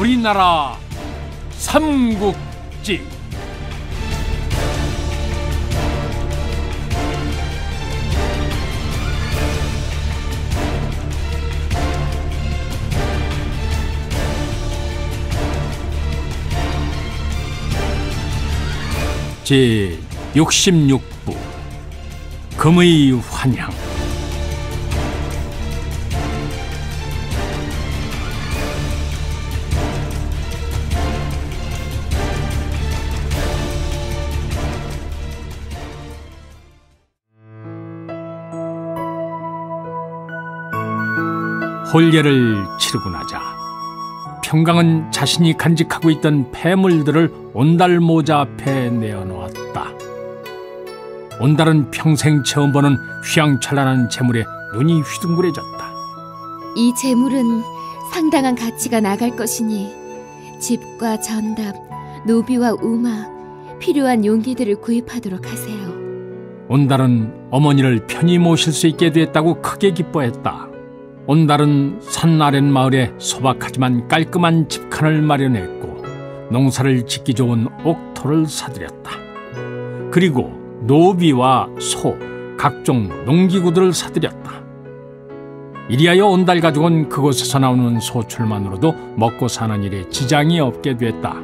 우리나라 삼국지. 제 66부 금의 환향. 혼례를 치르고 나자 평강은 자신이 간직하고 있던 폐물들을 온달모자 앞에 내어놓았다. 온달은 평생 처음 보는 휘황찬란한 재물에 눈이 휘둥그레졌다. 이 재물은 상당한 가치가 나갈 것이니 집과 전답, 노비와 우마, 필요한 용기들을 구입하도록 하세요. 온달은 어머니를 편히 모실 수 있게 됐다고 크게 기뻐했다. 온달은 산 아랫마을에 소박하지만 깔끔한 집칸을 마련했고 농사를 짓기 좋은 옥토를 사들였다. 그리고 노비와 소, 각종 농기구들을 사들였다. 이리하여 온달 가족은 그곳에서 나오는 소출만으로도 먹고 사는 일에 지장이 없게 됐다.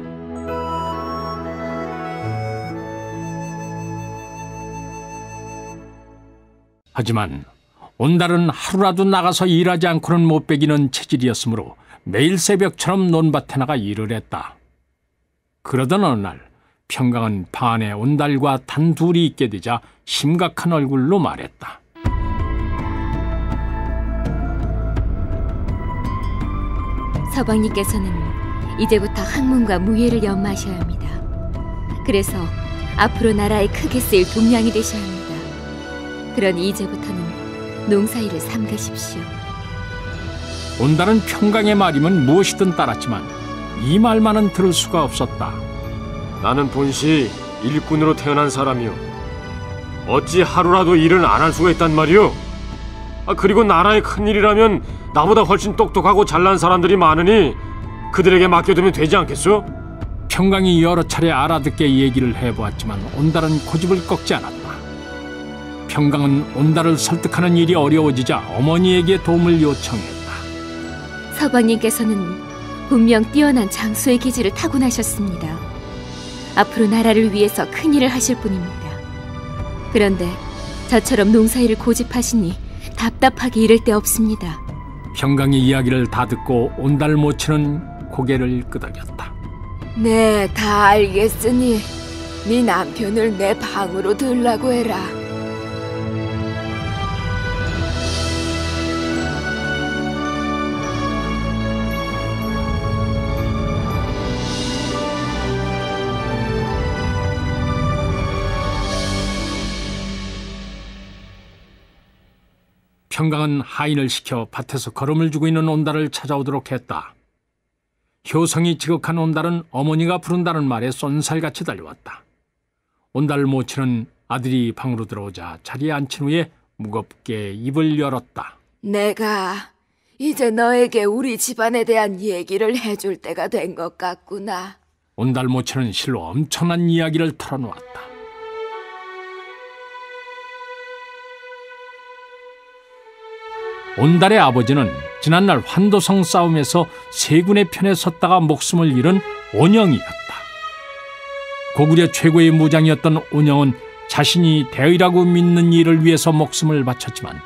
하지만 온달은 하루라도 나가서 일하지 않고는 못 배기는 체질이었으므로 매일 새벽처럼 논밭에 나가 일을 했다. 그러던 어느 날 평강은 방 안에 온달과 단둘이 있게 되자 심각한 얼굴로 말했다. 서방님께서는 이제부터 학문과 무예를 연마하셔야 합니다. 그래서 앞으로 나라에 크게 쓰일 동량이 되셔야 합니다. 그러니 이제부터는 농사일을 삼가십시오. 온달은 평강의 말이면 무엇이든 따랐지만 이 말만은 들을 수가 없었다. 나는 본시 일꾼으로 태어난 사람이요, 어찌 하루라도 일을 안 할 수가 있단 말이오? 그리고 나라의 큰일이라면 나보다 훨씬 똑똑하고 잘난 사람들이 많으니 그들에게 맡겨두면 되지 않겠소? 평강이 여러 차례 알아듣게 얘기를 해보았지만 온달은 고집을 꺾지 않았다. 평강은 온달을 설득하는 일이 어려워지자 어머니에게 도움을 요청했다. 서방님께서는 분명 뛰어난 장수의 기질을 타고나셨습니다. 앞으로 나라를 위해서 큰일을 하실 분입니다. 그런데 저처럼 농사일을 고집하시니 답답하게 이를 데 없습니다. 평강의 이야기를 다 듣고 온달 모치는 고개를 끄덕였다. 네, 다 알겠으니 네 남편을 내 방으로 들라고 해라. 평강은 하인을 시켜 밭에서 걸음을 주고 있는 온달을 찾아오도록 했다. 효성이 지극한 온달은 어머니가 부른다는 말에 쏜살같이 달려왔다. 온달 모치는 아들이 방으로 들어오자 자리에 앉힌 후에 무겁게 입을 열었다. 내가 이제 너에게 우리 집안에 대한 얘기를 해줄 때가 된 것 같구나. 온달 모치는 실로 엄청난 이야기를 털어놓았다. 온달의 아버지는 지난날 환도성 싸움에서 세군의 편에 섰다가 목숨을 잃은 온영이었다. 고구려 최고의 무장이었던 온영은 자신이 대의라고 믿는 일을 위해서 목숨을 바쳤지만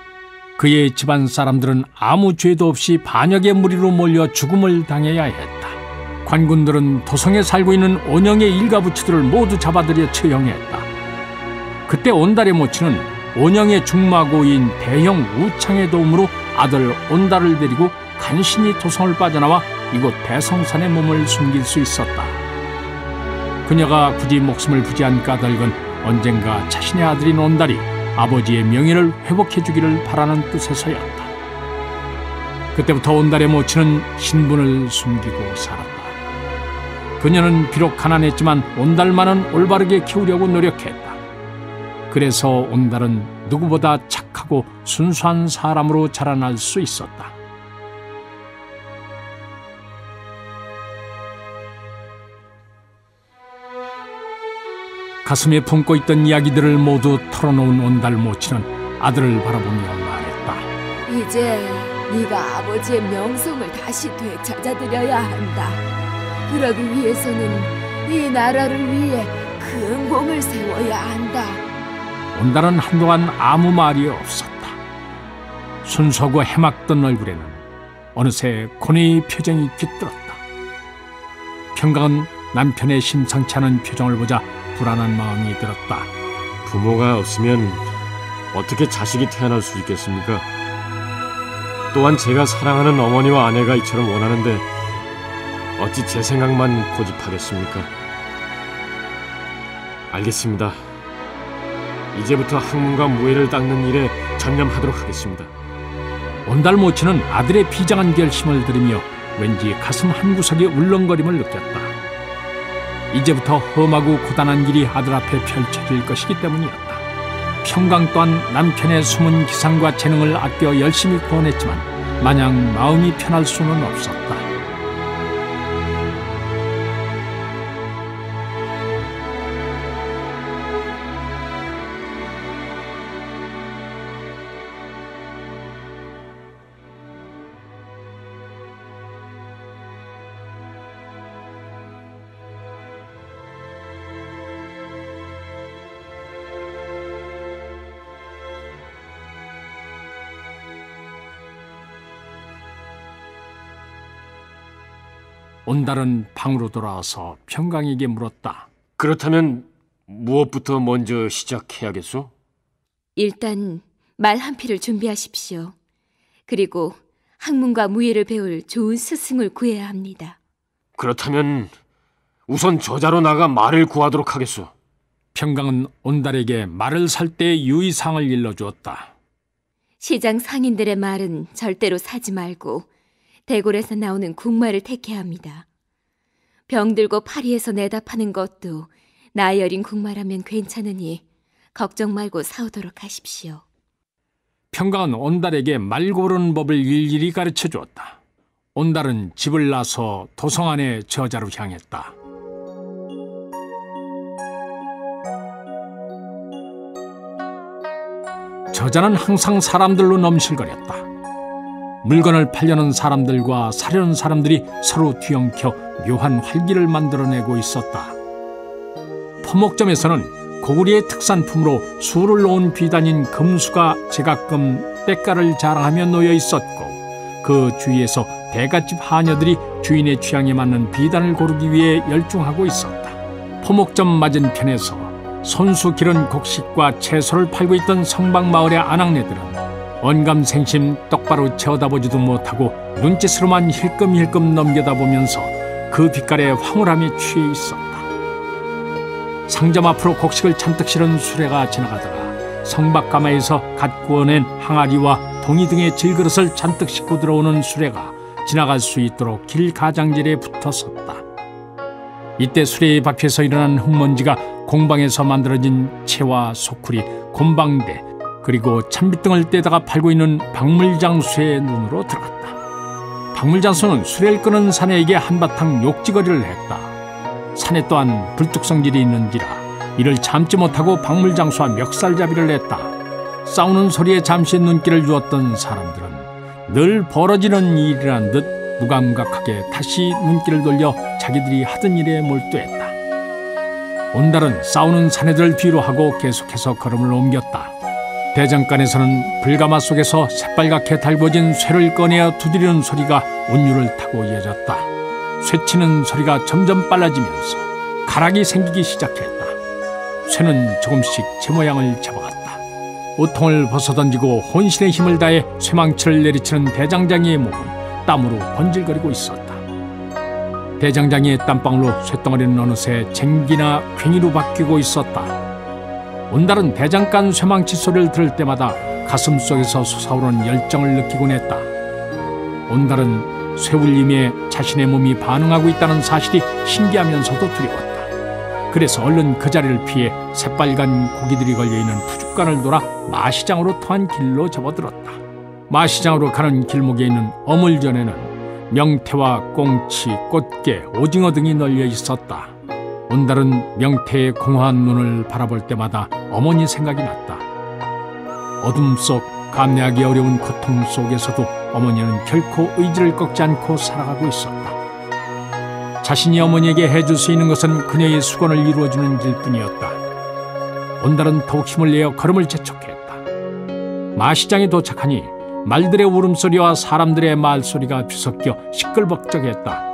그의 집안 사람들은 아무 죄도 없이 반역의 무리로 몰려 죽음을 당해야 했다. 관군들은 도성에 살고 있는 온영의 일가부치들을 모두 잡아들여 처형했다. 그때 온달의 모친은 온영의 중마고인 대형 우창의 도움으로 아들 온달을 데리고 간신히 도성을 빠져나와 이곳 대성산에 몸을 숨길 수 있었다. 그녀가 굳이 목숨을 부지한 까닭은 언젠가 자신의 아들인 온달이 아버지의 명예를 회복해주기를 바라는 뜻에서였다. 그때부터 온달의 모친은 신분을 숨기고 살았다. 그녀는 비록 가난했지만 온달만은 올바르게 키우려고 노력했다. 그래서 온달은 누구보다 착하고 순수한 사람으로 자라날 수 있었다. 가슴에 품고 있던 이야기들을 모두 털어놓은 온달 모친은 아들을 바라보며 말했다. 이제 네가 아버지의 명성을 다시 되찾아드려야 한다. 그러기 위해서는 이 나라를 위해 큰 공을 세워야 한다. 온달은 한동안 아무 말이 없었다. 순수하고 해맑던 얼굴에는 어느새 고뇌의 표정이 깃들었다. 평강은 남편의 심상치 않은 표정을 보자 불안한 마음이 들었다. 부모가 없으면 어떻게 자식이 태어날 수 있겠습니까? 또한 제가 사랑하는 어머니와 아내가 이처럼 원하는데 어찌 제 생각만 고집하겠습니까? 알겠습니다. 이제부터 학문과 무예를 닦는 일에 전념하도록 하겠습니다. 온달 모친은 아들의 비장한 결심을 들으며 왠지 가슴 한구석에 울렁거림을 느꼈다. 이제부터 험하고 고단한 길이 아들 앞에 펼쳐질 것이기 때문이었다. 평강 또한 남편의 숨은 기상과 재능을 아껴 열심히 구원했지만 마냥 마음이 편할 수는 없었다. 온달은 방으로 돌아와서 평강에게 물었다. 그렇다면 무엇부터 먼저 시작해야겠소? 일단 말 한 필을 준비하십시오. 그리고 학문과 무예를 배울 좋은 스승을 구해야 합니다. 그렇다면 우선 저자로 나가 말을 구하도록 하겠소. 평강은 온달에게 말을 살 때의 유의사항을 일러주었다. 시장 상인들의 말은 절대로 사지 말고 대궐에서 나오는 국말을 택해야 합니다. 병들고 파리에서 내다 파는 것도 나이 어린 국말하면 괜찮으니 걱정 말고 사오도록 하십시오. 평강은 온달에게 말 고르는 법을 일일이 가르쳐 주었다. 온달은 집을 나서 도성 안의 저자로 향했다. 저자는 항상 사람들로 넘실거렸다. 물건을 팔려는 사람들과 사려는 사람들이 서로 뒤엉켜 묘한 활기를 만들어내고 있었다. 포목점에서는 고구려의 특산품으로 수를 놓은 비단인 금수가 제각금 때깔을 자랑하며 놓여 있었고 그 주위에서 대갓집 하녀들이 주인의 취향에 맞는 비단을 고르기 위해 열중하고 있었다. 포목점 맞은편에서 손수 기른 곡식과 채소를 팔고 있던 성박마을의 아낙네들은 언감생심 똑바로 쳐다보지도 못하고 눈짓으로만 힐끔힐끔 넘겨다보면서 그 빛깔에 황홀함에 취해 있었다. 상점 앞으로 곡식을 잔뜩 실은 수레가 지나가다가 성박가마에서 갓 구워낸 항아리와 동이 등의 질그릇을 잔뜩 싣고 들어오는 수레가 지나갈 수 있도록 길 가장질에 붙어 섰다. 이때 수레의 밖에서 일어난 흙먼지가 공방에서 만들어진 채와 소쿠리, 곰방대 그리고 찬빛등을 떼다가 팔고 있는 박물장수의 눈으로 들어갔다. 박물장수는 수레를 끄는 사내에게 한바탕 욕지거리를 했다. 사내 또한 불뚝성질이 있는지라 이를 참지 못하고 박물장수와 멱살잡이를 했다. 싸우는 소리에 잠시 눈길을 주었던 사람들은 늘 벌어지는 일이란 듯 무감각하게 다시 눈길을 돌려 자기들이 하던 일에 몰두했다. 온달은 싸우는 사내들을 뒤로 하고 계속해서 걸음을 옮겼다. 대장간에서는 불가마 속에서 새빨갛게 달궈진 쇠를 꺼내어 두드리는 소리가 운율을 타고 이어졌다. 쇠치는 소리가 점점 빨라지면서 가락이 생기기 시작했다. 쇠는 조금씩 제 모양을 잡아갔다. 우통을 벗어던지고 혼신의 힘을 다해 쇠망치를 내리치는 대장장이의 몸은 땀으로 번질거리고 있었다. 대장장이의 땀방울로 쇠덩어리는 어느새 쟁기나 괭이로 바뀌고 있었다. 온달은 대장간 쇠망치 소리를 들을 때마다 가슴속에서 솟아오르는 열정을 느끼곤 했다. 온달은 쇠울림에 자신의 몸이 반응하고 있다는 사실이 신기하면서도 두려웠다. 그래서 얼른 그 자리를 피해 새빨간 고기들이 걸려있는 푸죽간을 돌아 마시장으로 통한 길로 접어들었다. 마시장으로 가는 길목에 있는 어물전에는 명태와 꽁치, 꽃게, 오징어 등이 널려 있었다. 온달은 명태의 공허한 눈을 바라볼 때마다 어머니 생각이 났다. 어둠 속 감내하기 어려운 고통 속에서도 어머니는 결코 의지를 꺾지 않고 살아가고 있었다. 자신이 어머니에게 해줄 수 있는 것은 그녀의 수건을 이루어주는 일뿐이었다. 온달은 더욱 힘을 내어 걸음을 재촉했다. 마시장에 도착하니 말들의 울음소리와 사람들의 말소리가 뒤섞여 시끌벅적했다.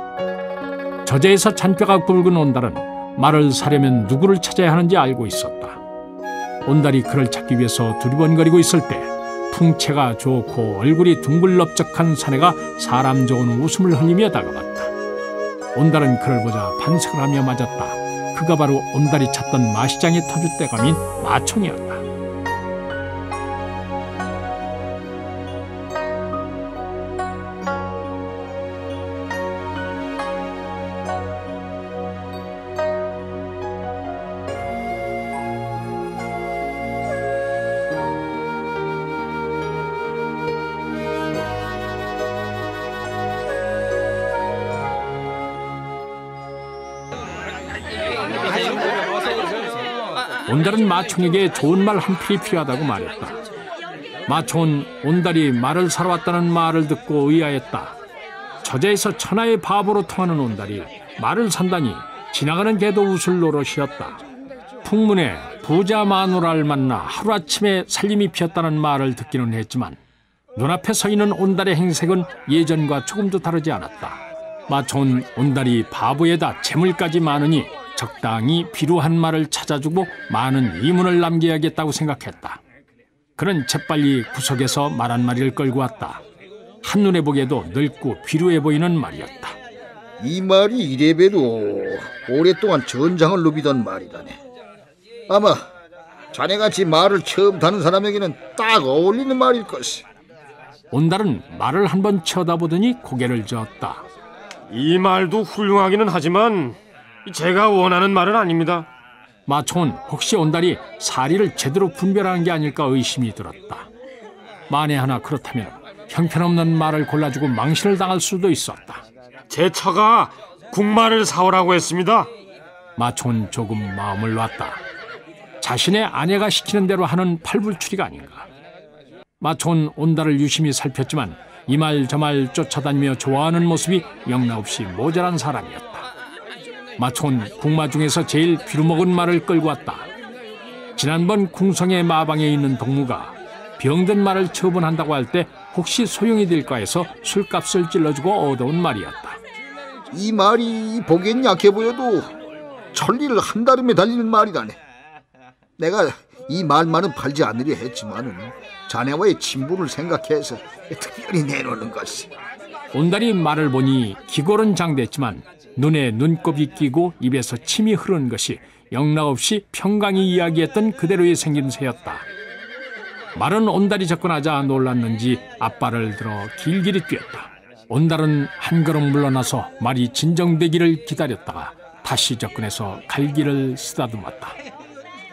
저자에서 잔뼈가 굵은 온달은 말을 사려면 누구를 찾아야 하는지 알고 있었다. 온달이 그를 찾기 위해서 두리번거리고 있을 때 풍채가 좋고 얼굴이 둥글럽적한 사내가 사람 좋은 웃음을 흘리며 다가왔다. 온달은 그를 보자 반색을 하며 맞았다. 그가 바로 온달이 찾던 마시장의 터줏대감인 마총이었다. 온달은 마총에게 좋은 말 한 필이 필요하다고 말했다. 마총은 온달이 말을 사러 왔다는 말을 듣고 의아했다. 저자에서 천하의 바보로 통하는 온달이 말을 산다니 지나가는 개도 웃을 노릇이었다. 풍문에 부자 마누라를 만나 하루아침에 살림이 피었다는 말을 듣기는 했지만 눈앞에 서 있는 온달의 행색은 예전과 조금도 다르지 않았다. 마총은 온달이 바보에다 재물까지 많으니 적당히 비루한 말을 찾아주고 많은 이문을 남겨야겠다고 생각했다. 그는 재빨리 구석에서 말 한마리를 끌고 왔다. 한눈에 보기에도 늙고 비루해 보이는 말이었다. 이 말이 이래봬도 오랫동안 전장을 누비던 말이라네. 아마 자네같이 말을 처음 타는 사람에게는 딱 어울리는 말일 것이. 온달은 말을 한번 쳐다보더니 고개를 저었다. 이 말도 훌륭하기는 하지만 제가 원하는 말은 아닙니다. 마총은 혹시 온달이 사리를 제대로 분별하는 게 아닐까 의심이 들었다. 만에 하나 그렇다면 형편없는 말을 골라주고 망신을 당할 수도 있었다. 제 처가 국말을 사오라고 했습니다. 마총은 조금 마음을 놨다. 자신의 아내가 시키는 대로 하는 팔불출이가 아닌가. 마총은 온달을 유심히 살폈지만 이 말 저 말 쫓아다니며 좋아하는 모습이 영락없이 모자란 사람이었다. 마총은 궁마 중에서 제일 비루먹은 말을 끌고 왔다. 지난번 궁성의 마방에 있는 동무가 병든 말을 처분한다고 할 때 혹시 소용이 될까 해서 술값을 찔러주고 얻어온 말이었다. 이 말이 보기엔 약해 보여도 천리를 한다름에 달리는 말이라네. 내가 이 말만은 팔지 않으려 했지만은 자네와의 친분을 생각해서 특별히 내놓는 것이. 온달이 말을 보니 기골은 장됐지만 눈에 눈곱이 끼고 입에서 침이 흐르는 것이 영락없이 평강이 이야기했던 그대로의 생김새였다. 말은 온달이 접근하자 놀랐는지 앞발을 들어 길길이 뛰었다. 온달은 한 걸음 물러나서 말이 진정되기를 기다렸다가 다시 접근해서 갈 길을 쓰다듬었다.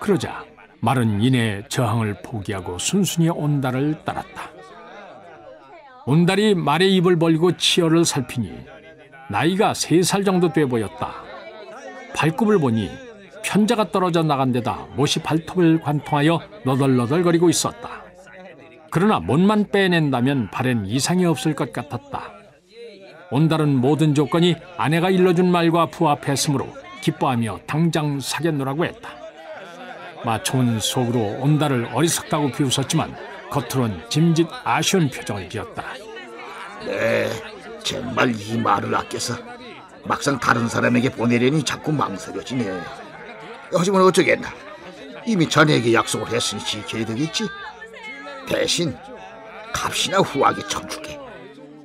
그러자 말은 이내 저항을 포기하고 순순히 온달을 따랐다. 온달이 말의 입을 벌리고 치어를 살피니 나이가 3살 정도 돼 보였다. 발굽을 보니 편자가 떨어져 나간 데다 못이 발톱을 관통하여 너덜너덜거리고 있었다. 그러나 못만 빼낸다면 발엔 이상이 없을 것 같았다. 온달은 모든 조건이 아내가 일러준 말과 부합했으므로 기뻐하며 당장 사귀노라고 했다. 마총은 속으로 온달을 어리석다고 비웃었지만 겉으론 짐짓 아쉬운 표정을 지었다. 네, 정말 이 말을 아껴서 막상 다른 사람에게 보내려니 자꾸 망설여지네. 하지만 어쩌겠나. 이미 자네에게 약속을 했으니 지켜야 되겠지. 대신 값이나 후하게 쳐주게.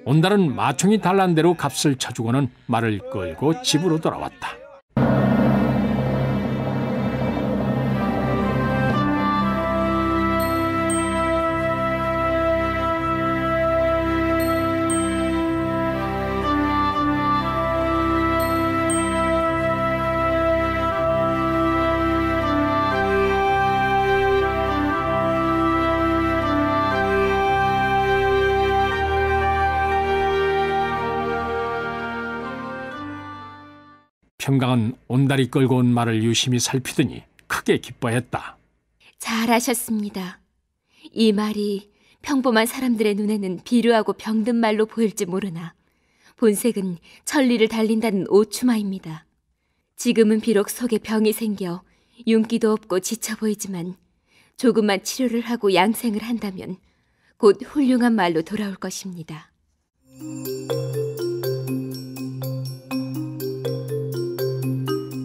온달은 마총이 달란 대로 값을 쳐주고는 말을 끌고 집으로 돌아왔다. 평강은 온달이 끌고 온 말을 유심히 살피더니 크게 기뻐했다. 잘하셨습니다. 이 말이 평범한 사람들의 눈에는 비루하고 병든 말로 보일지 모르나 본색은 천리를 달린다는 오추마입니다. 지금은 비록 속에 병이 생겨 윤기도 없고 지쳐 보이지만 조금만 치료를 하고 양생을 한다면 곧 훌륭한 말로 돌아올 것입니다.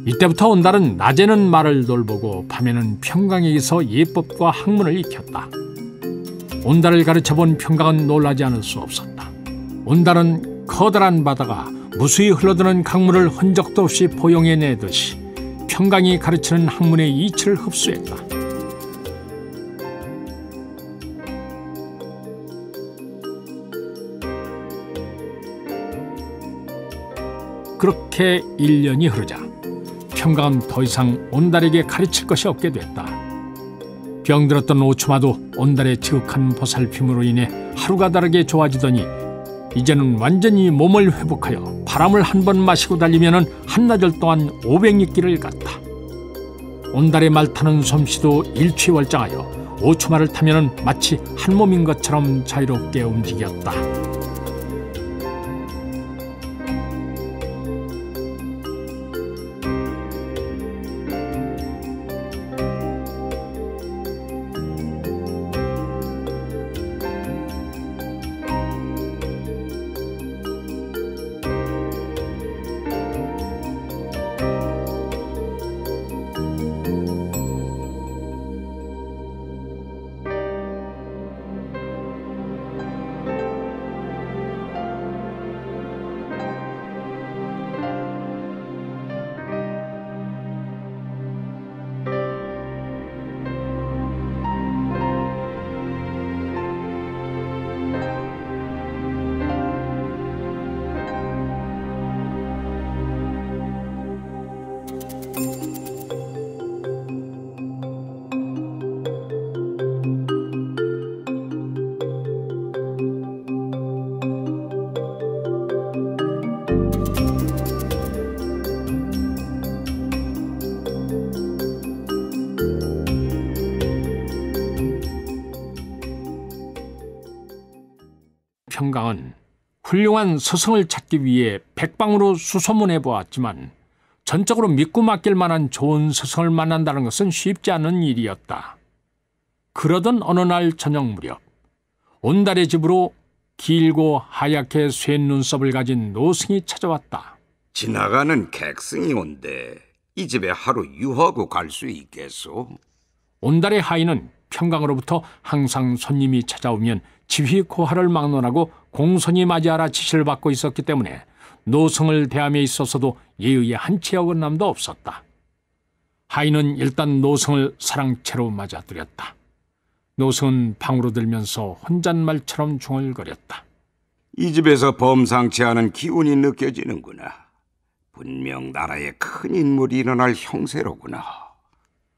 이때부터 온달은 낮에는 말을 돌보고 밤에는 평강에게서 예법과 학문을 익혔다. 온달을 가르쳐본 평강은 놀라지 않을 수 없었다. 온달은 커다란 바다가 무수히 흘러드는 강물을 흔적도 없이 포용해내듯이 평강이 가르치는 학문의 이치를 흡수했다. 그렇게 1년이 흐르자 평강은 더 이상 온달에게 가르칠 것이 없게 됐다. 병들었던 오추마도 온달의 지극한 보살핌으로 인해 하루가 다르게 좋아지더니 이제는 완전히 몸을 회복하여 바람을 한 번 마시고 달리면 한나절 동안 500리길을 갔다. 온달의 말 타는 솜씨도 일취월장하여 오추마를 타면 마치 한 몸인 것처럼 자유롭게 움직였다. 평강은 훌륭한 스승을 찾기 위해 백방으로 수소문해 보았지만 전적으로 믿고 맡길 만한 좋은 스승을 만난다는 것은 쉽지 않은 일이었다. 그러던 어느 날 저녁 무렵 온달의 집으로 길고 하얗게 쇠 눈썹을 가진 노승이 찾아왔다. 지나가는 객승이 온대 이 집에 하루 유하고 갈 수 있겠소? 온달의 하인은 평강으로부터 항상 손님이 찾아오면 지휘고하를 막론하고 공손히 맞이하라 지시를 받고 있었기 때문에 노승을 대함에 있어서도 예의의 한치 어긋남도 없었다. 하인은 일단 노승을 사랑채로 맞아들였다. 노승은 방으로 들면서 혼잣말처럼 중얼거렸다. 이 집에서 범상치 않은 기운이 느껴지는구나. 분명 나라에 큰 인물이 일어날 형세로구나.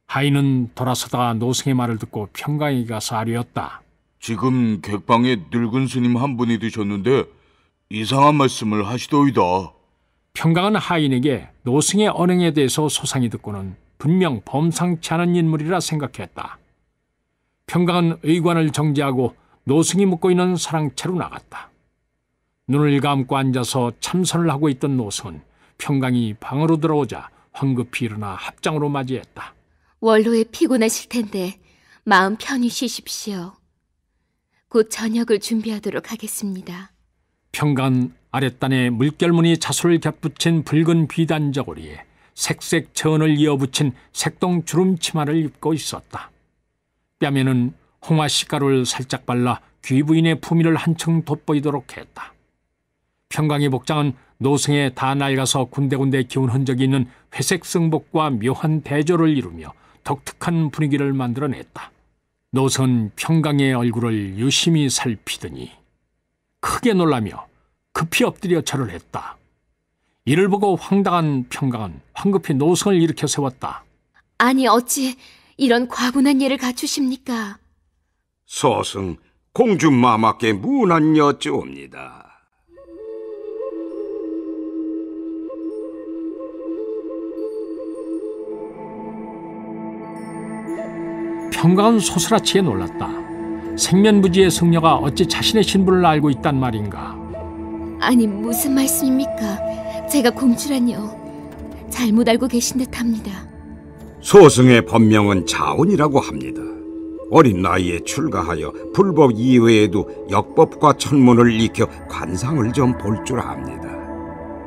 하인은 돌아서다가 노승의 말을 듣고 평강에게 가서 아뢰었다. 지금 객방에 늙은 스님 한 분이 드셨는데 이상한 말씀을 하시더이다. 평강은 하인에게 노승의 언행에 대해서 소상히 듣고는 분명 범상치 않은 인물이라 생각했다. 평강은 의관을 정지하고 노승이 묻고 있는 사랑채로 나갔다. 눈을 감고 앉아서 참선을 하고 있던 노승은 평강이 방으로 들어오자 황급히 일어나 합장으로 맞이했다. 원로에 피곤하실 텐데 마음 편히 쉬십시오. 곧 저녁을 준비하도록 하겠습니다. 평강은 아랫단에 물결무늬 자수를 겹붙인 붉은 비단 저고리에 색색 천을 이어붙인 색동 주름 치마를 입고 있었다. 뺨에는 홍화씨가루를 살짝 발라 귀 부인의 품위를 한층 돋보이도록 했다. 평강의 복장은 노승에 다 낡아서 군데군데 기운 흔적이 있는 회색 승복과 묘한 대조를 이루며 독특한 분위기를 만들어냈다. 노승은 평강의 얼굴을 유심히 살피더니 크게 놀라며 급히 엎드려 절을 했다. 이를 보고 황당한 평강은 황급히 노승을 일으켜 세웠다. 아니 어찌 이런 과분한 예를 갖추십니까? 소승 공주마마께 문안 여쭈옵니다. 평강은 소스라치게 놀랐다. 생면부지의 승려가 어찌 자신의 신분을 알고 있단 말인가? 아니, 무슨 말씀입니까? 제가 공주라뇨. 잘못 알고 계신 듯합니다. 소승의 본명은 자운이라고 합니다. 어린 나이에 출가하여 불법 이외에도 역법과 천문을 익혀 관상을 좀 볼 줄 압니다.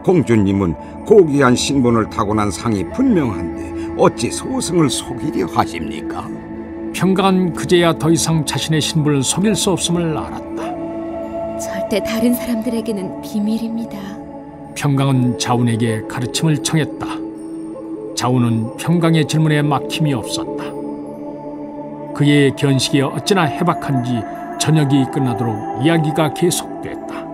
공주님은 고귀한 신분을 타고난 상이 분명한데 어찌 소승을 속이려 하십니까? 평강은 그제야 더 이상 자신의 신분을 속일 수 없음을 알았다. 절대 다른 사람들에게는 비밀입니다. 평강은 자운에게 가르침을 청했다. 자운은 평강의 질문에 막힘이 없었다. 그의 견식이 어찌나 해박한지 저녁이 끝나도록 이야기가 계속됐다.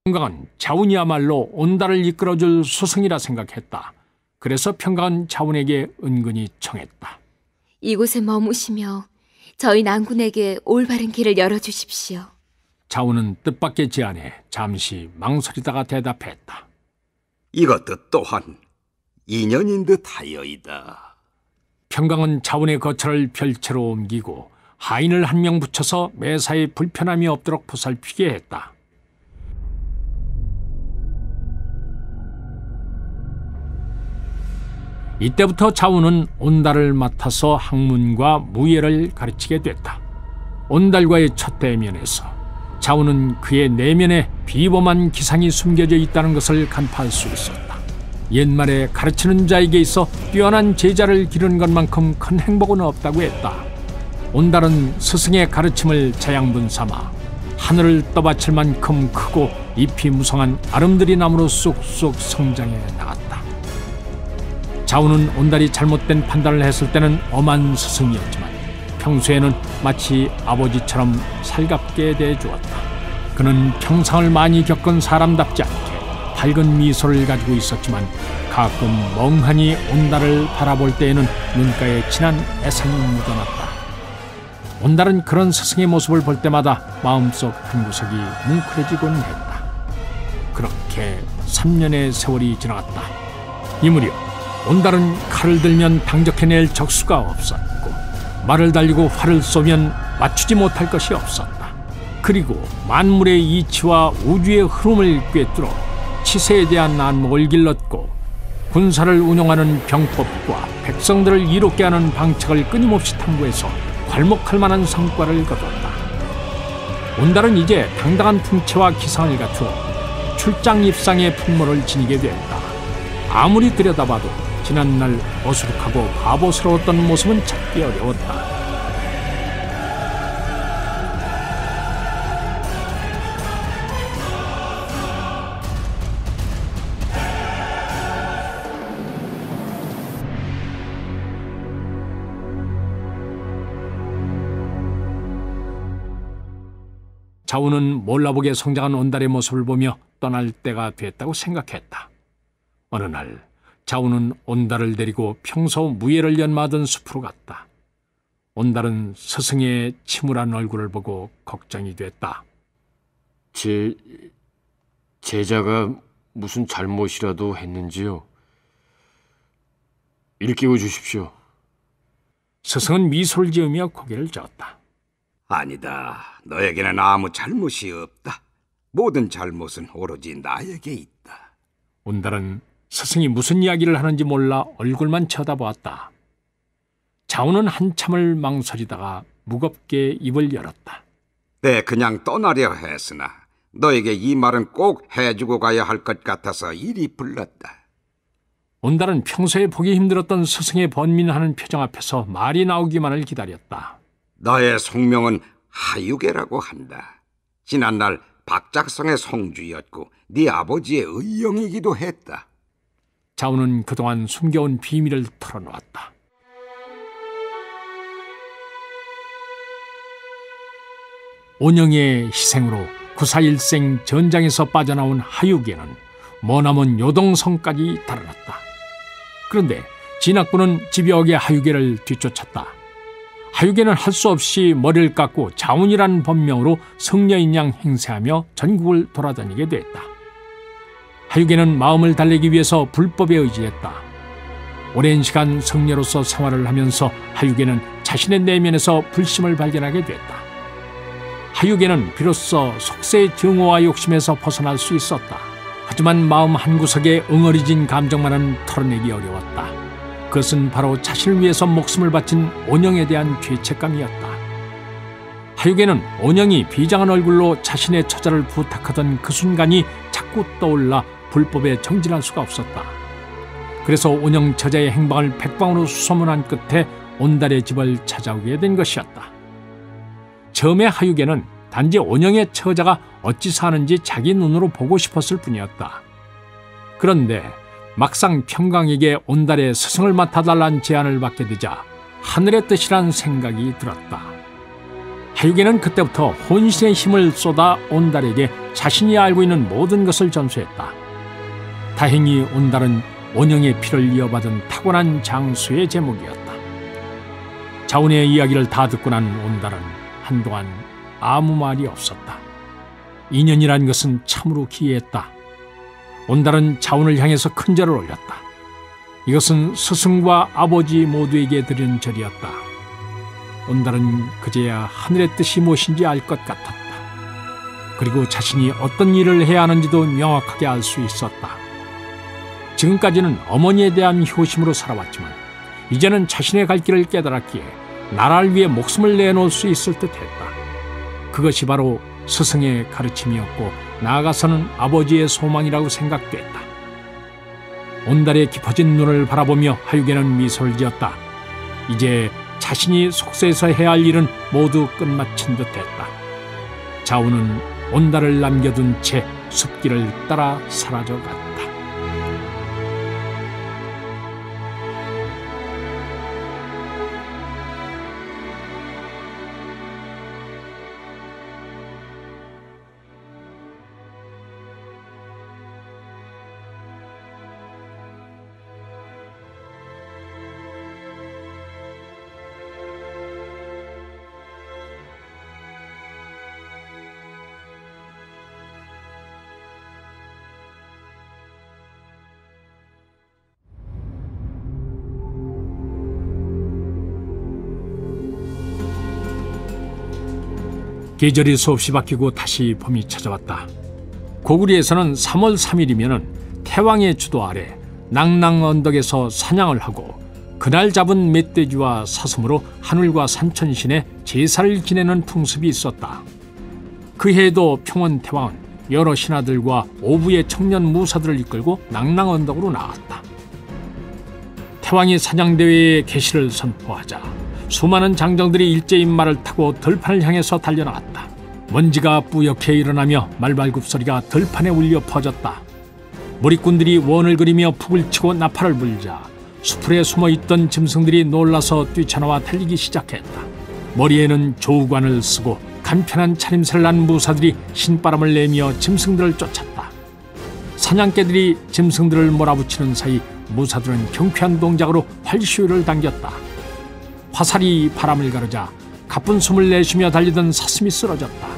평강은 자운이야말로 온달을 이끌어줄 스승이라 생각했다. 그래서 평강은 자운에게 은근히 청했다. 이곳에 머무시며 저희 난군에게 올바른 길을 열어주십시오. 자운은 뜻밖의 제안에 잠시 망설이다가 대답했다. 이것도 또한 인연인 듯하여이다. 평강은 자운의 거처를 별채로 옮기고 하인을 한 명 붙여서 매사에 불편함이 없도록 보살피게 했다. 이때부터 자운은 온달을 맡아서 학문과 무예를 가르치게 됐다. 온달과의 첫 대면에서 자운은 그의 내면에 비범한 기상이 숨겨져 있다는 것을 간파할 수 있었다. 옛말에 가르치는 자에게 있어 뛰어난 제자를 기르는 것만큼 큰 행복은 없다고 했다. 온달은 스승의 가르침을 자양분 삼아 하늘을 떠받칠 만큼 크고 잎이 무성한 아름드리 나무로 쑥쑥 성장해 나갔다. 자운은 온달이 잘못된 판단을 했을 때는 엄한 스승이었지만 평소에는 마치 아버지처럼 살갑게 대해주었다. 그는 평상을 많이 겪은 사람답지 않게 밝은 미소를 가지고 있었지만 가끔 멍하니 온달을 바라볼 때에는 눈가에 진한 애상이 묻어났다. 온달은 그런 스승의 모습을 볼 때마다 마음속 한 구석이 뭉클해지곤 했다. 그렇게 3년의 세월이 지나갔다. 이 무렵 온달은 칼을 들면 당적해낼 적수가 없었고 말을 달리고 활을 쏘면 맞추지 못할 것이 없었다. 그리고 만물의 이치와 우주의 흐름을 꿰뚫어 치세에 대한 안목을 길렀고 군사를 운영하는 병법과 백성들을 이롭게 하는 방책을 끊임없이 탐구해서 괄목할 만한 성과를 거뒀다. 온달은 이제 당당한 풍채와 기상을 갖추어 출장 입상의 풍모를 지니게 되었다. 아무리 들여다봐도 지난날 어수룩하고 바보스러웠던 모습은 찾기 어려웠다. 자운은 몰라보게 성장한 온달의 모습을 보며 떠날 때가 됐다고 생각했다. 어느 날 자운은 온달을 데리고 평소 무예를 연마하던 숲으로 갔다. 온달은 스승의 침울한 얼굴을 보고 걱정이 됐다. 제자가 무슨 잘못이라도 했는지요? 일깨워 주십시오. 스승은 미소를 지으며 고개를 저었다. 아니다. 너에게는 아무 잘못이 없다. 모든 잘못은 오로지 나에게 있다. 온달은 스승이 무슨 이야기를 하는지 몰라 얼굴만 쳐다보았다. 자운은 한참을 망설이다가 무겁게 입을 열었다. 네, 그냥 떠나려 했으나 너에게 이 말은 꼭 해주고 가야 할 것 같아서 이리 불렀다. 온달은 평소에 보기 힘들었던 스승의 번민하는 표정 앞에서 말이 나오기만을 기다렸다. 너의 속명은 하유계라고 한다. 지난날 박작성의 성주였고 네 아버지의 의영이기도 했다. 자운은 그동안 숨겨온 비밀을 털어놓았다. 온영의 희생으로 구사일생 전장에서 빠져나온 하유계는 머나먼 요동성까지 달아났다. 그런데 진학군은 집요하게 하유계를 뒤쫓았다. 하유계는 할 수 없이 머리를 깎고 자운이라는 법명으로 성녀인 양 행세하며 전국을 돌아다니게 됐다. 하유계는 마음을 달래기 위해서 불법에 의지했다. 오랜 시간 성녀로서 생활을 하면서 하유계는 자신의 내면에서 불심을 발견하게 됐다. 하유계는 비로소 속세의 증오와 욕심에서 벗어날 수 있었다. 하지만 마음 한구석에 응어리진 감정만은 털어내기 어려웠다. 그것은 바로 자신을 위해서 목숨을 바친 온영에 대한 죄책감이었다. 하유계는 온영이 비장한 얼굴로 자신의 처자를 부탁하던 그 순간이 자꾸 떠올라 불법에 정진할 수가 없었다. 그래서 온영 처자의 행방을 백방으로 수소문한 끝에 온달의 집을 찾아오게 된 것이었다. 처음에 하유계는 단지 온영의 처자가 어찌 사는지 자기 눈으로 보고 싶었을 뿐이었다. 그런데 막상 평강에게 온달의 스승을 맡아달라는 제안을 받게 되자 하늘의 뜻이란 생각이 들었다. 하유계는 그때부터 혼신의 힘을 쏟아 온달에게 자신이 알고 있는 모든 것을 전수했다. 다행히 온달은 온영의 피를 이어받은 타고난 장수의 제목이었다. 자운의 이야기를 다 듣고 난 온달은 한동안 아무 말이 없었다. 인연이란 것은 참으로 기이했다. 온달은 자운을 향해서 큰 절을 올렸다. 이것은 스승과 아버지 모두에게 드리는 절이었다. 온달은 그제야 하늘의 뜻이 무엇인지 알 것 같았다. 그리고 자신이 어떤 일을 해야 하는지도 명확하게 알 수 있었다. 지금까지는 어머니에 대한 효심으로 살아왔지만 이제는 자신의 갈 길을 깨달았기에 나라를 위해 목숨을 내놓을 수 있을 듯했다. 그것이 바로 스승의 가르침이었고 나아가서는 아버지의 소망이라고 생각됐다. 온달의 깊어진 눈을 바라보며 하유계는 미소를 지었다. 이제 자신이 속세에서 해야 할 일은 모두 끝마친 듯했다. 자운은 온달을 남겨둔 채 숲길을 따라 사라져갔다. 계절이 수없이 바뀌고 다시 봄이 찾아왔다. 고구리에서는 3월 3일이면 태왕의 주도 아래 낭낭 언덕에서 사냥을 하고 그날 잡은 멧돼지와 사슴으로 하늘과 산천신에 제사를 지내는 풍습이 있었다. 그 해에도 평원 태왕은 여러 신하들과 오부의 청년 무사들을 이끌고 낭낭 언덕으로 나갔다. 태왕이 사냥대회의 개시를 선포하자 수많은 장정들이 일제히 말을 타고 들판을 향해서 달려나갔다. 먼지가 뿌옇게 일어나며 말발굽소리가 들판에 울려 퍼졌다. 무리꾼들이 원을 그리며 푹을 치고 나팔을 불자 수풀에 숨어있던 짐승들이 놀라서 뛰쳐나와 달리기 시작했다. 머리에는 조우관을 쓰고 간편한 차림새를 한 무사들이 신바람을 내며 짐승들을 쫓았다. 사냥개들이 짐승들을 몰아붙이는 사이 무사들은 경쾌한 동작으로 활시위를 당겼다. 화살이 바람을 가르자 가쁜 숨을 내쉬며 달리던 사슴이 쓰러졌다.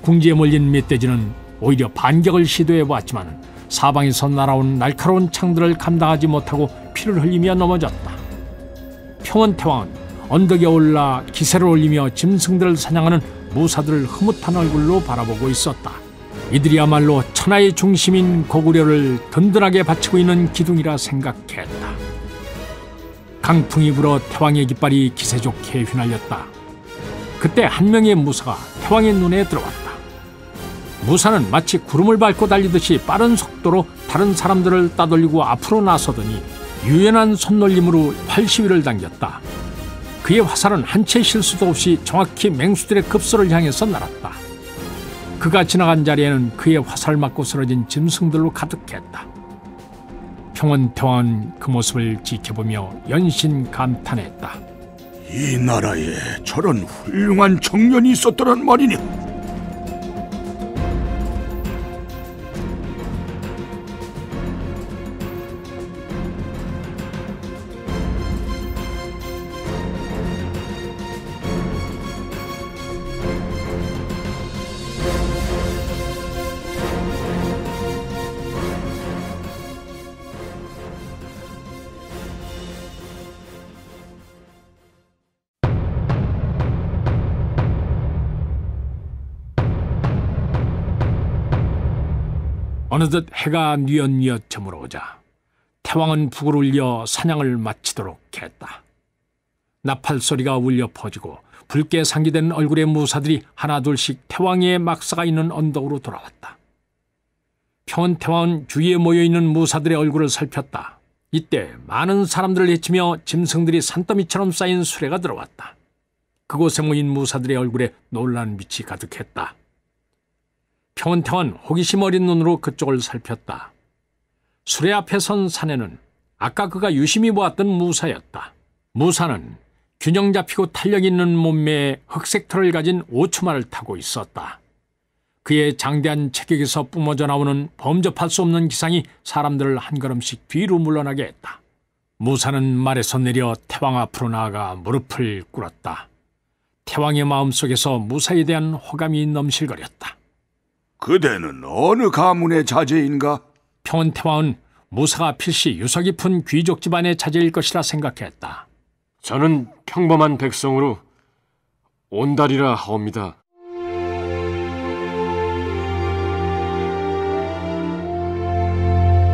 궁지에 몰린 멧돼지는 오히려 반격을 시도해보았지만 사방에서 날아온 날카로운 창들을 감당하지 못하고 피를 흘리며 넘어졌다. 평원태왕은 언덕에 올라 기세를 올리며 짐승들을 사냥하는 무사들을 흐뭇한 얼굴로 바라보고 있었다. 이들이야말로 천하의 중심인 고구려를 든든하게 바치고 있는 기둥이라 생각했다. 강풍이 불어 태왕의 깃발이 기세 좋게 휘날렸다. 그때 한 명의 무사가 태왕의 눈에 들어왔다. 무사는 마치 구름을 밟고 달리듯이 빠른 속도로 다른 사람들을 따돌리고 앞으로 나서더니 유연한 손놀림으로 활시위를 당겼다. 그의 화살은 한 채 실수도 없이 정확히 맹수들의 급소를 향해서 날았다. 그가 지나간 자리에는 그의 화살 맞고 쓰러진 짐승들로 가득했다. 평원태왕은 그 모습을 지켜보며 연신 감탄했다. 이 나라에 저런 훌륭한 청년이 있었더란 말이냐. 어느덧 해가 뉘엿뉘엿 저물어오자 태왕은 북을 울려 사냥을 마치도록 했다. 나팔 소리가 울려 퍼지고 붉게 상기된 얼굴의 무사들이 하나둘씩 태왕의 막사가 있는 언덕으로 돌아왔다. 평원태왕은 주위에 모여있는 무사들의 얼굴을 살폈다. 이때 많은 사람들을 해치며 짐승들이 산더미처럼 쌓인 수레가 들어왔다. 그곳에 모인 무사들의 얼굴에 놀라는 빛이 가득했다. 평원태왕은 호기심 어린 눈으로 그쪽을 살폈다. 수레 앞에 선 사내는 아까 그가 유심히 보았던 무사였다. 무사는 균형 잡히고 탄력 있는 몸매에 흑색 털을 가진 오추마를 타고 있었다. 그의 장대한 체격에서 뿜어져 나오는 범접할 수 없는 기상이 사람들을 한 걸음씩 뒤로 물러나게 했다. 무사는 말에서 내려 태왕 앞으로 나아가 무릎을 꿇었다. 태왕의 마음속에서 무사에 대한 호감이 넘실거렸다. 그대는 어느 가문의 자제인가? 평원태왕은 무사가 필시 유서 깊은 귀족 집안의 자제일 것이라 생각했다. 저는 평범한 백성으로 온달이라 하옵니다.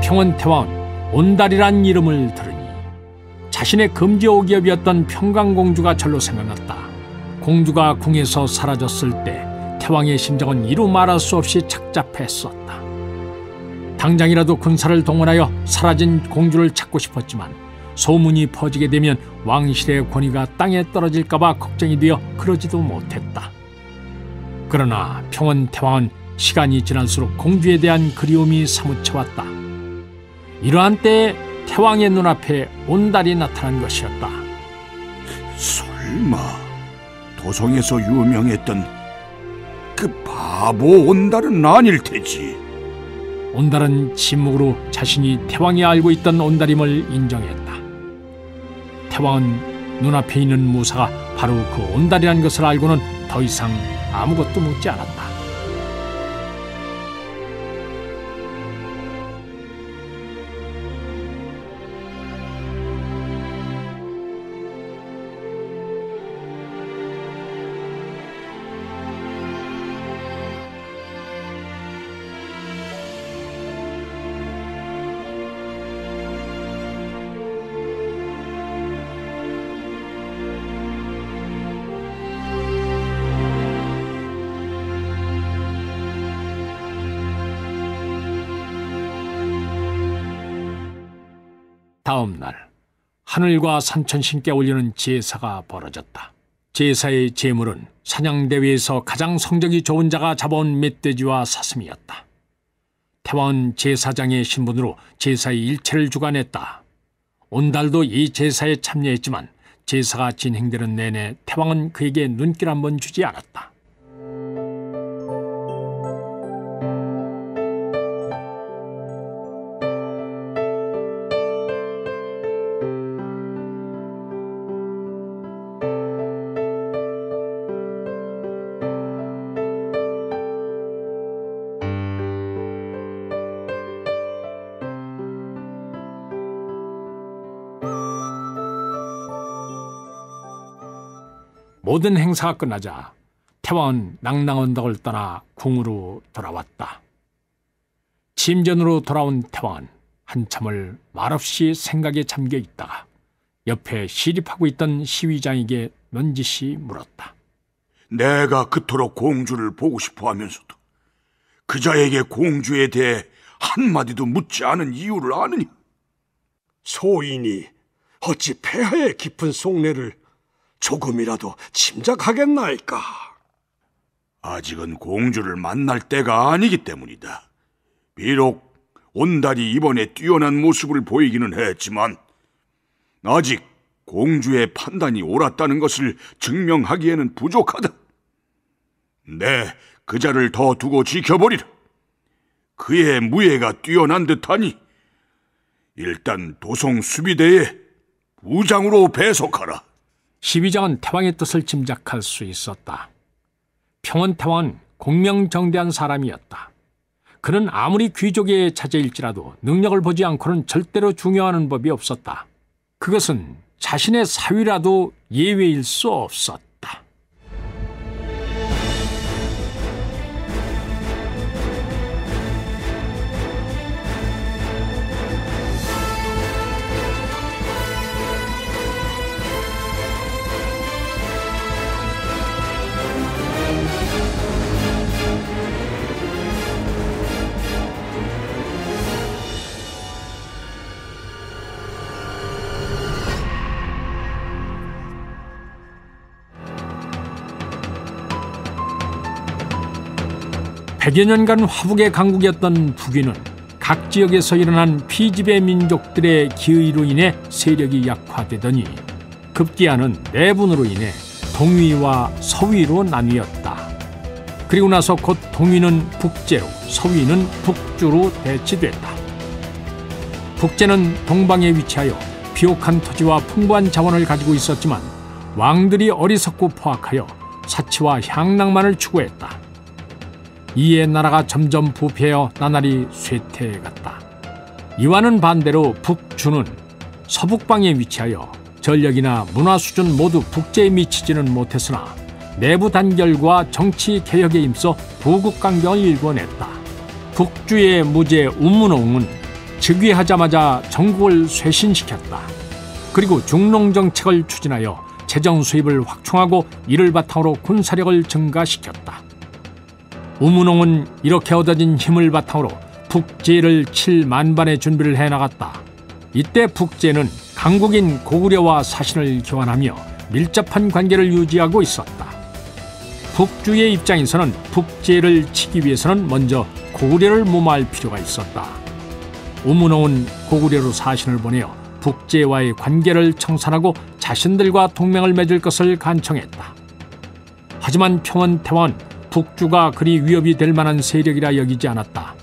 평원태왕은 온달이란 이름을 들으니 자신의 금지 오기업이었던 평강공주가 절로 생각났다. 공주가 궁에서 사라졌을 때 태왕의 심정은 이루 말할 수 없이 착잡했었다. 당장이라도 군사를 동원하여 사라진 공주를 찾고 싶었지만 소문이 퍼지게 되면 왕실의 권위가 땅에 떨어질까봐 걱정이 되어 그러지도 못했다. 그러나 평원태왕은 시간이 지날수록 공주에 대한 그리움이 사무쳐왔다. 이러한 때에 태왕의 눈앞에 온달이 나타난 것이었다. 설마 도성에서 유명했던 그 바보 온달은 아닐 테지. 온달은 침묵으로 자신이 태왕이 알고 있던 온달임을 인정했다. 태왕은 눈앞에 있는 무사가 바로 그 온달이라는 것을 알고는 더 이상 아무것도 묻지 않았다. 다음 날 하늘과 산천신께 올리는 제사가 벌어졌다. 제사의 제물은 사냥대회에서 가장 성적이 좋은 자가 잡아온 멧돼지와 사슴이었다. 태왕은 제사장의 신분으로 제사의 일체를 주관했다. 온달도 이 제사에 참여했지만 제사가 진행되는 내내 태왕은 그에게 눈길 한 번 주지 않았다. 모든 행사가 끝나자 태왕은 낭낭언덕을 떠나 궁으로 돌아왔다. 침전으로 돌아온 태왕은 한참을 말없이 생각에 잠겨 있다가 옆에 시립하고 있던 시위장에게 넌지시 물었다. 내가 그토록 공주를 보고 싶어 하면서도 그자에게 공주에 대해 한마디도 묻지 않은 이유를 아느냐? 소인이 어찌 폐하의 깊은 속내를 조금이라도 짐작하겠나이까? 아직은 공주를 만날 때가 아니기 때문이다. 비록 온달이 이번에 뛰어난 모습을 보이기는 했지만 아직 공주의 판단이 옳았다는 것을 증명하기에는 부족하다. 내 그자를 더 두고 지켜보리라. 그의 무예가 뛰어난 듯하니 일단 도성 수비대에 부장으로 배속하라. 시위장은 태왕의 뜻을 짐작할 수 있었다. 평원태왕은 공명정대한 사람이었다. 그는 아무리 귀족의 자제일지라도 능력을 보지 않고는 절대로 중요하는 법이 없었다. 그것은 자신의 사위라도 예외일 수 없었다. 100여 년간 화북의 강국이었던 북위는 각 지역에서 일어난 피지배 민족들의 기의로 인해 세력이 약화되더니 급기야는 내분으로 인해 동위와 서위로 나뉘었다. 그리고 나서 곧 동위는 북제로, 서위는 북주로 대치됐다. 북제는 동방에 위치하여 비옥한 토지와 풍부한 자원을 가지고 있었지만 왕들이 어리석고 포악하여 사치와 향락만을 추구했다. 이에 나라가 점점 부패하여 나날이 쇠퇴해갔다. 이와는 반대로 북주는 서북방에 위치하여 전력이나 문화 수준 모두 북제에 미치지는 못했으나 내부 단결과 정치 개혁에 힘써 부국강경을 일궈냈다. 북주의 무제 우문홍은 즉위하자마자 전국을 쇄신시켰다. 그리고 중농정책을 추진하여 재정 수입을 확충하고 이를 바탕으로 군사력을 증가시켰다. 우문홍은 이렇게 얻어진 힘을 바탕으로 북제를 칠 만반의 준비를 해나갔다. 이때 북제는 강국인 고구려와 사신을 교환하며 밀접한 관계를 유지하고 있었다. 북주의 입장에서는 북제를 치기 위해서는 먼저 고구려를 무마할 필요가 있었다. 우문홍은 고구려로 사신을 보내어 북제와의 관계를 청산하고 자신들과 동맹을 맺을 것을 간청했다. 하지만 평원태왕은 북주가 그리 위협이 될 만한 세력이라 여기지 않았다.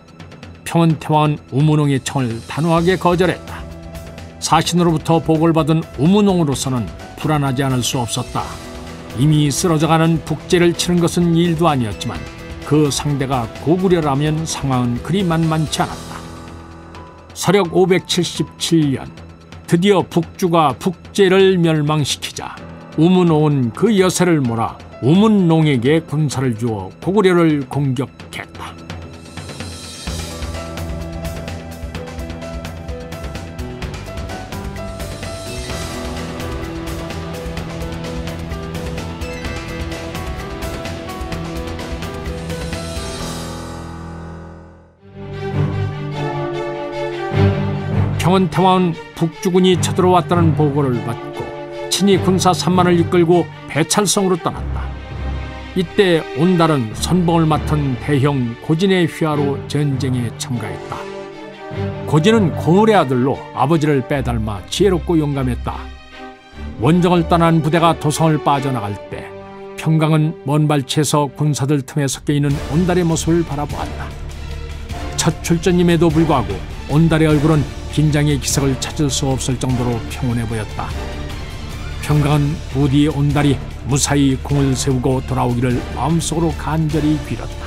평원태왕은 우문홍의 청을 단호하게 거절했다. 사신으로부터 보고를 받은 우문홍으로서는 불안하지 않을 수 없었다. 이미 쓰러져가는 북제를 치는 것은 일도 아니었지만 그 상대가 고구려라면 상황은 그리 만만치 않았다. 서력 577년 드디어 북주가 북제를 멸망시키자 우문홍은 그 여세를 몰아 우문농에게 군사를 주어 고구려를 공격했다. 평원태왕은 북주군이 쳐들어왔다는 보고를 받고 친히 군사 3만을 이끌고 배찰성으로 떠났다. 이때 온달은 선봉을 맡은 대형 고진의 휘하로 전쟁에 참가했다. 고진은 고을의 아들로 아버지를 빼닮아 지혜롭고 용감했다. 원정을 떠난 부대가 도성을 빠져나갈 때 평강은 먼 발치에서 군사들 틈에 섞여있는 온달의 모습을 바라보았다. 첫 출전임에도 불구하고 온달의 얼굴은 긴장의 기색을 찾을 수 없을 정도로 평온해 보였다. 평강은 부디 온달이 무사히 공을 세우고 돌아오기를 마음속으로 간절히 빌었다.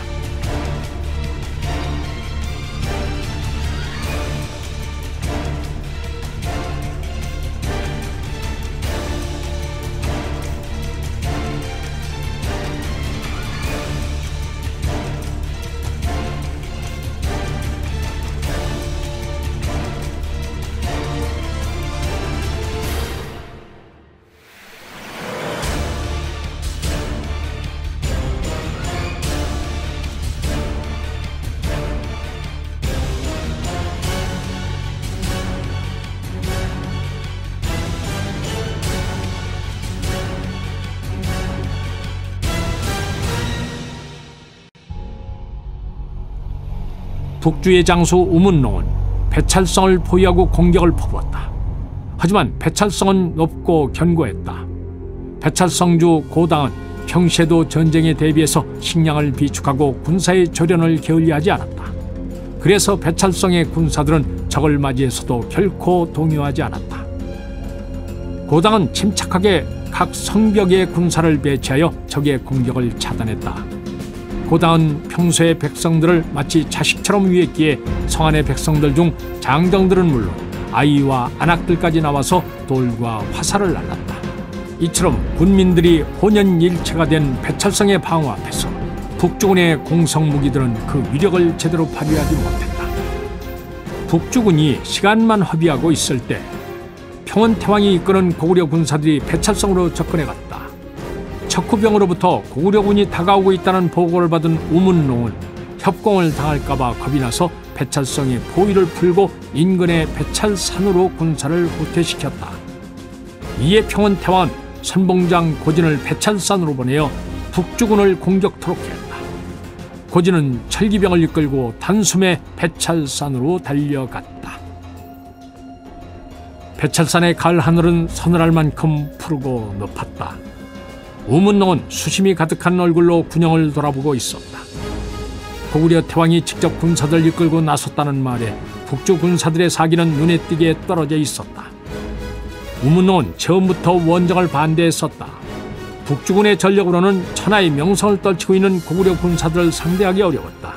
북주의 장수 우문농은 배찰성을 포위하고 공격을 퍼부었다. 하지만 배찰성은 높고 견고했다. 배찰성주 고당은 평시에도 전쟁에 대비해서 식량을 비축하고 군사의 조련을 게을리하지 않았다. 그래서 배찰성의 군사들은 적을 맞이해서도 결코 동요하지 않았다. 고당은 침착하게 각 성벽에 군사를 배치하여 적의 공격을 차단했다. 고당은 평소에 백성들을 마치 자식처럼 위했기에 성 안의 백성들 중 장정들은 물론 아이와 안악들까지 나와서 돌과 화살을 날랐다. 이처럼 군민들이 혼연일체가 된 배찰성의 방어 앞에서 북주군의 공성무기들은 그 위력을 제대로 발휘하지 못했다. 북주군이 시간만 허비하고 있을 때 평원태왕이 이끄는 고구려 군사들이 배찰성으로 접근해갔다. 척후병으로부터 고구려군이 다가오고 있다는 보고를 받은 우문농은 협공을 당할까봐 겁이 나서 배찰성의 포위를 풀고 인근의 배찰산으로 군사를 후퇴시켰다. 이에 평원태왕은 선봉장 고진을 배찰산으로 보내어 북주군을 공격토록 했다. 고진은 철기병을 이끌고 단숨에 배찰산으로 달려갔다. 배찰산의 가을 하늘은 서늘할 만큼 푸르고 높았다. 우문농은 수심이 가득한 얼굴로 군영을 돌아보고 있었다. 고구려 태왕이 직접 군사들 이끌고 나섰다는 말에 북주 군사들의 사기는 눈에 띄게 떨어져 있었다. 우문농은 처음부터 원정을 반대했었다. 북주군의 전력으로는 천하의 명성을 떨치고 있는 고구려 군사들을 상대하기 어려웠다.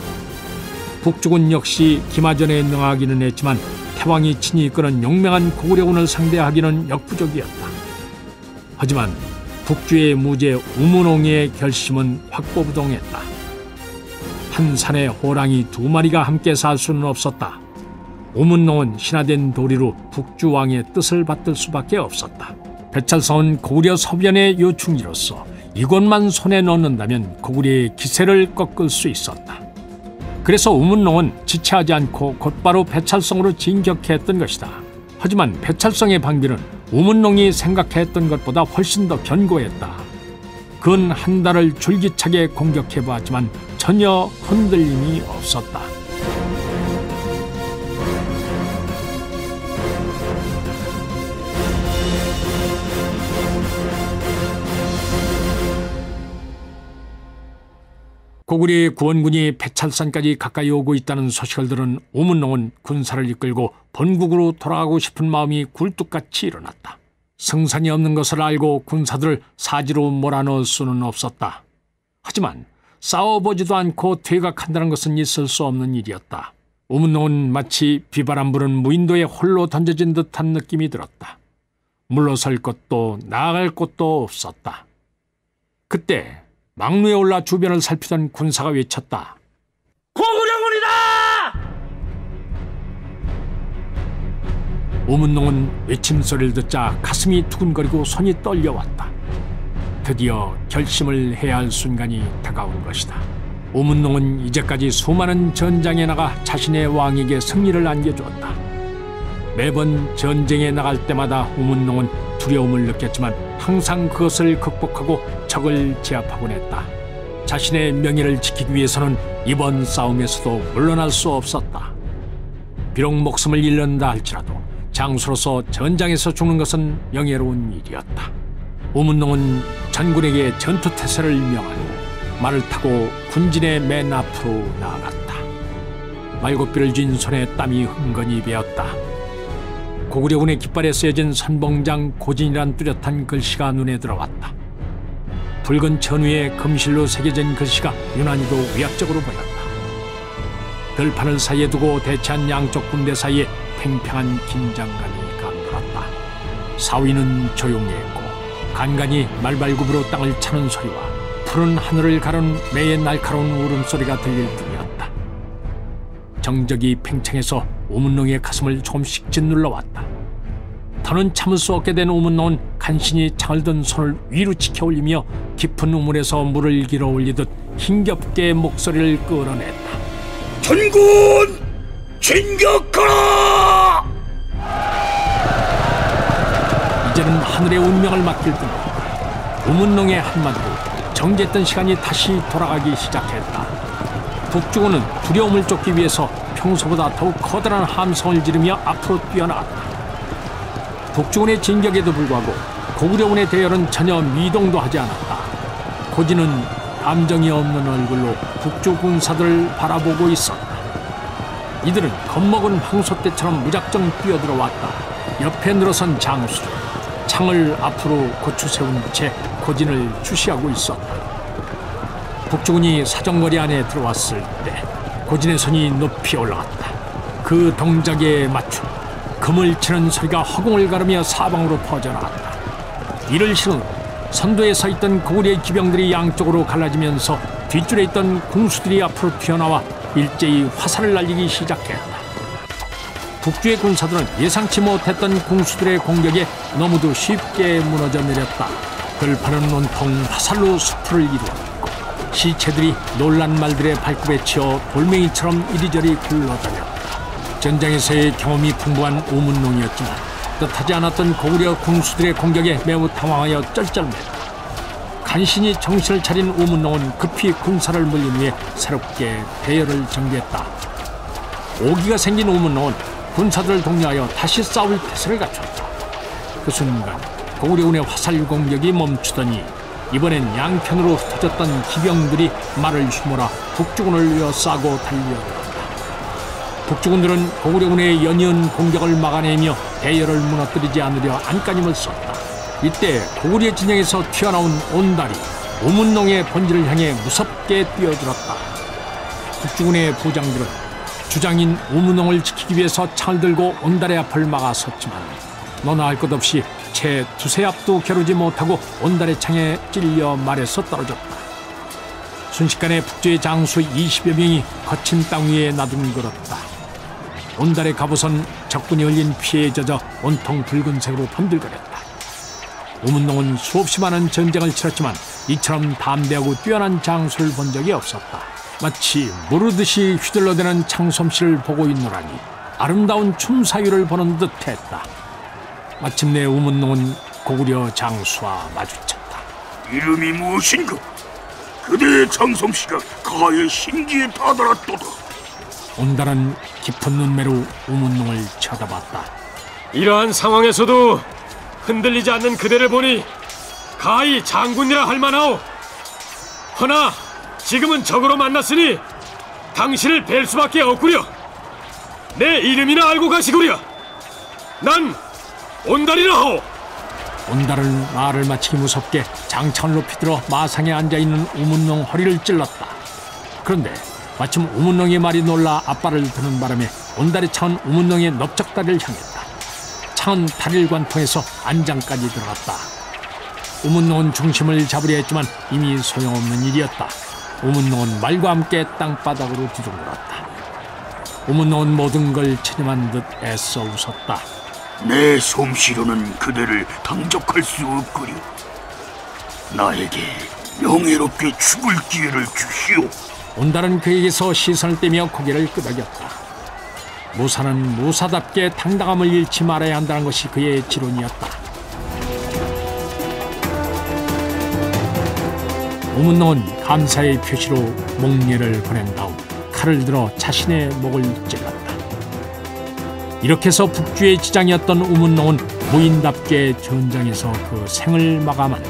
북주군 역시 기마전에 능하기는 했지만 태왕이 친히 이끄는 용맹한 고구려군을 상대하기는 역부족이었다. 하지만 북주의 무제 우문홍의 결심은 확고부동했다. 한 산에 호랑이 2마리가 함께 살 수는 없었다. 우문홍은 신화된 도리로 북주왕의 뜻을 받들 수밖에 없었다. 배찰성은 고구려 서변의 요충지로서 이곳만 손에 넣는다면 고구려의 기세를 꺾을 수 있었다. 그래서 우문농은 지체하지 않고 곧바로 배찰성으로 진격했던 것이다. 하지만 배찰성의 방비는 우문농이 생각했던 것보다 훨씬 더 견고했다. 근 한 달을 줄기차게 공격해보았지만 전혀 흔들림이 없었다. 고구려의 구원군이 배찰산까지 가까이 오고 있다는 소식을 들은 우문농은 군사를 이끌고 본국으로 돌아가고 싶은 마음이 굴뚝같이 일어났다. 승산이 없는 것을 알고 군사들을 사지로 몰아넣을 수는 없었다. 하지만 싸워보지도 않고 퇴각한다는 것은 있을 수 없는 일이었다. 우문농은 마치 비바람 부는 무인도에 홀로 던져진 듯한 느낌이 들었다. 물러설 곳도 나아갈 곳도 없었다. 그때 막루에 올라 주변을 살피던 군사가 외쳤다. 고구려군이다! 우문농은 외침소리를 듣자 가슴이 두근거리고 손이 떨려왔다. 드디어 결심을 해야 할 순간이 다가온 것이다. 우문농은 이제까지 수많은 전장에 나가 자신의 왕에게 승리를 안겨주었다. 매번 전쟁에 나갈 때마다 우문농은 두려움을 느꼈지만 항상 그것을 극복하고 적을 제압하곤 했다. 자신의 명예를 지키기 위해서는 이번 싸움에서도 물러날 수 없었다. 비록 목숨을 잃는다 할지라도 장수로서 전장에서 죽는 것은 명예로운 일이었다. 우문농은 전군에게 전투태세를 명하고 말을 타고 군진의 맨 앞으로 나아갔다. 말고삐를 쥔 손에 땀이 흥건히 배었다. 고구려군의 깃발에 쓰여진 선봉장 고진이란 뚜렷한 글씨가 눈에 들어왔다. 붉은 천 위에 금실로 새겨진 글씨가 유난히도 위압적으로 보였다. 들판을 사이에 두고 대치한 양쪽 군대 사이에 팽팽한 긴장감이 감돌았다. 사위는 조용했고 간간히 말발굽으로 땅을 차는 소리와 푸른 하늘을 가른 매의 날카로운 울음소리가 들릴 뿐이었다. 정적이 팽창해서 우문농의 가슴을 조금씩 짓눌러 왔다. 더는 참을 수 없게 된 우문농은 간신히 창을 든 손을 위로 치켜 올리며 깊은 우물에서 물을 길어 올리듯 힘겹게 목소리를 끌어냈다. 전군 진격하라! 이제는 하늘의 운명을 맡길 뿐 우문농의 한마디로 정지했던 시간이 다시 돌아가기 시작했다. 북주군은 두려움을 쫓기 위해서 평소보다 더욱 커다란 함성을 지르며 앞으로 뛰어나갔다. 북주군의 진격에도 불구하고 고구려군의 대열은 전혀 미동도 하지 않았다. 고진은 감정이 없는 얼굴로 북주 군사들을 바라보고 있었다. 이들은 겁먹은 황소떼처럼 무작정 뛰어들어왔다. 옆에 늘어선 장수, 창을 앞으로 고추 세운 채 고진을 주시하고 있었다. 북주군이 사정거리 안에 들어왔을 때 고진의 손이 높이 올라갔다. 그 동작에 맞춰 금을 치는 소리가 허공을 가르며 사방으로 퍼져나갔다. 이를 신호로 선도에 서 있던 고구려의 기병들이 양쪽으로 갈라지면서 뒷줄에 있던 궁수들이 앞으로 튀어나와 일제히 화살을 날리기 시작했다. 북주의 군사들은 예상치 못했던 궁수들의 공격에 너무도 쉽게 무너져 내렸다. 들판은 온통 화살로 수풀을 이루었고 시체들이 놀란 말들의 발굽에 치여 돌멩이처럼 이리저리 굴러다녔다. 전장에서의 경험이 풍부한 우문농이었지만 뜻하지 않았던 고구려 궁수들의 공격에 매우 당황하여 쩔쩔맸다. 간신히 정신을 차린 우문농은 급히 군사를 물린 후에 새롭게 대열을 전개했다. 오기가 생긴 우문농은 군사들을 독려하여 다시 싸울 태세를 갖췄다. 그 순간 고구려군의 화살 공격이 멈추더니 이번엔 양편으로 흩어졌던 기병들이 말을 휘몰아 북주군을 에워싸고 달려들었다. 북주군들은 고구려군의 연이은 공격을 막아내며 대열을 무너뜨리지 않으려 안간힘을 썼다. 이때 고구려 진영에서 튀어나온 온달이 우문농의 본질을 향해 무섭게 뛰어들었다. 북주군의 부장들은 주장인 우문농을 지키기 위해서 창을 들고 온달의 앞을 막아섰지만 너나 할 것 없이 채 두세 앞도 겨루지 못하고 온달의 창에 찔려 말에서 떨어졌다. 순식간에 북주의 장수 20여 명이 거친 땅 위에 나둥거렸다. 온달의 갑옷은 적군이 흘린 피에 젖어 온통 붉은색으로 번들거렸다. 우문농은 수없이 많은 전쟁을 치렀지만 이처럼 담대하고 뛰어난 장수를 본 적이 없었다. 마치 무르듯이 휘둘러대는 창솜씨를 보고 있노라니 아름다운 춤사위를 보는 듯했다. 마침내 우문농은 고구려 장수와 마주쳤다. 이름이 무엇인가? 그대의 장솜씨가 가의 신기에 다다랐도다. 온달은 깊은 눈매로 우문농을 쳐다봤다. 이러한 상황에서도 흔들리지 않는 그대를 보니 가히 장군이라 할 만하오. 허나 지금은 적으로 만났으니 당신을 뵐 수밖에 없구려. 내 이름이나 알고 가시구려. 난 온달이라 하오. 온달은 말을 마치기 무섭게 장창을 높이 들어 마상에 앉아있는 우문농 허리를 찔렀다. 그런데 마침 우문농의 말이 놀라 앞발을 드는 바람에 온달의 창은 우문농의 넓적다리를 향했다. 창은 다리를 관통해서 안장까지 들어갔다. 우문농은 중심을 잡으려 했지만 이미 소용없는 일이었다. 우문농은 말과 함께 땅바닥으로 뒤둥거렸다. 우문농은 모든 걸 체념한 듯 애써 웃었다. 내 솜씨로는 그대를 당적할 수 없구려. 나에게 명예롭게 죽을 기회를 주시오. 온달은 그에게서 시선을 떼며 고개를 끄덕였다. 무사는 무사답게 당당함을 잃지 말아야 한다는 것이 그의 지론이었다. 우문농은 감사의 표시로 목례를 보낸 다음 칼을 들어 자신의 목을 찔렀다. 이렇게 해서 북주의 지장이었던 우문농은 무인답게 전장에서 그 생을 마감한다.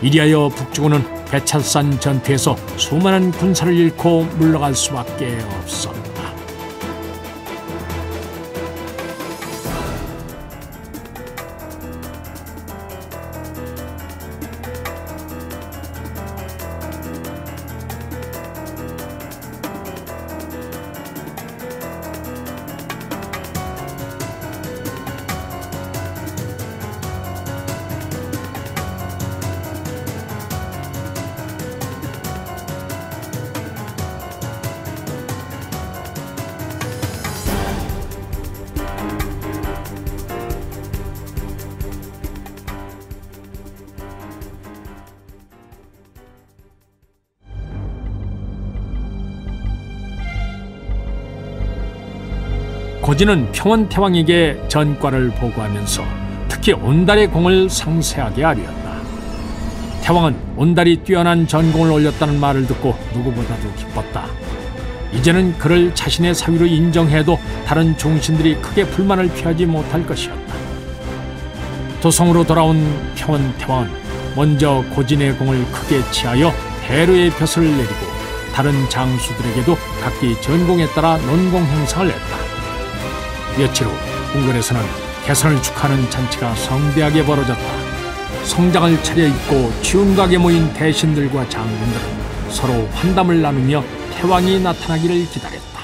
이리하여 북주군은 배찰산 전투에서 수많은 군사를 잃고 물러갈 수밖에 없었다. 고진은 평원태왕에게 전과를 보고하면서 특히 온달의 공을 상세하게 아뢰었다. 태왕은 온달이 뛰어난 전공을 올렸다는 말을 듣고 누구보다도 기뻤다. 이제는 그를 자신의 사위로 인정해도 다른 종신들이 크게 불만을 피하지 못할 것이었다. 도성으로 돌아온 평원태왕은 먼저 고진의 공을 크게 치하여 해로의 벼슬을 내리고 다른 장수들에게도 각기 전공에 따라 논공 행사를 했다. 며칠 후 궁궐에서는 개선을 축하하는 잔치가 성대하게 벌어졌다. 성장을 차려입고 치운각에 모인 대신들과 장군들은 서로 환담을 나누며 태왕이 나타나기를 기다렸다.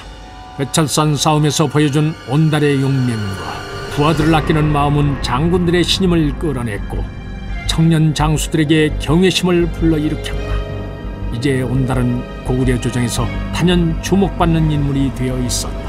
배찰산 싸움에서 보여준 온달의 용맹과 부하들을 아끼는 마음은 장군들의 신임을 끌어냈고 청년 장수들에게 경외심을 불러일으켰다. 이제 온달은 고구려 조정에서 단연 주목받는 인물이 되어 있었다.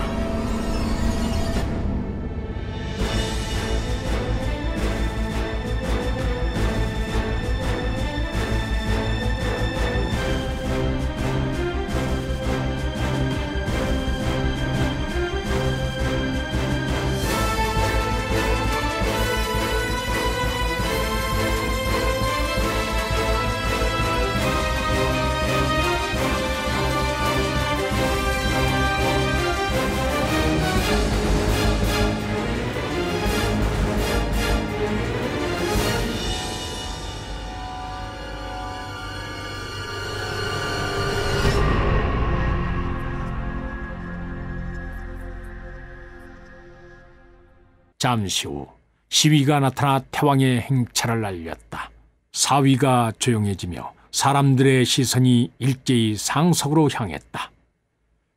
잠시 후 시위가 나타나 태왕의 행차를 알렸다. 사위가 조용해지며 사람들의 시선이 일제히 상석으로 향했다.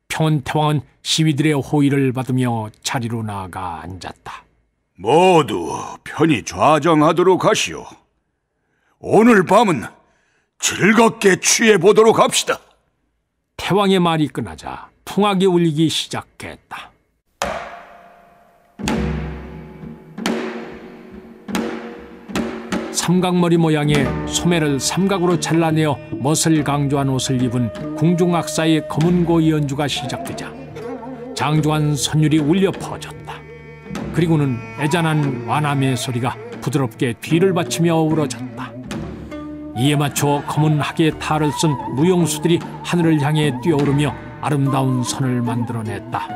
평원태왕은 시위들의 호의를 받으며 자리로 나아가 앉았다. 모두 편히 좌정하도록 하시오. 오늘 밤은 즐겁게 취해보도록 합시다. 태왕의 말이 끝나자 풍악이 울리기 시작했다. 삼각머리 모양의 소매를 삼각으로 잘라내어 멋을 강조한 옷을 입은 궁중악사의 검은고 연주가 시작되자 장중한 선율이 울려 퍼졌다. 그리고는 애잔한 완함의 소리가 부드럽게 뒤를 받치며 어우러졌다. 이에 맞춰 검은 하계의 탈을 쓴 무용수들이 하늘을 향해 뛰어오르며 아름다운 선을 만들어냈다.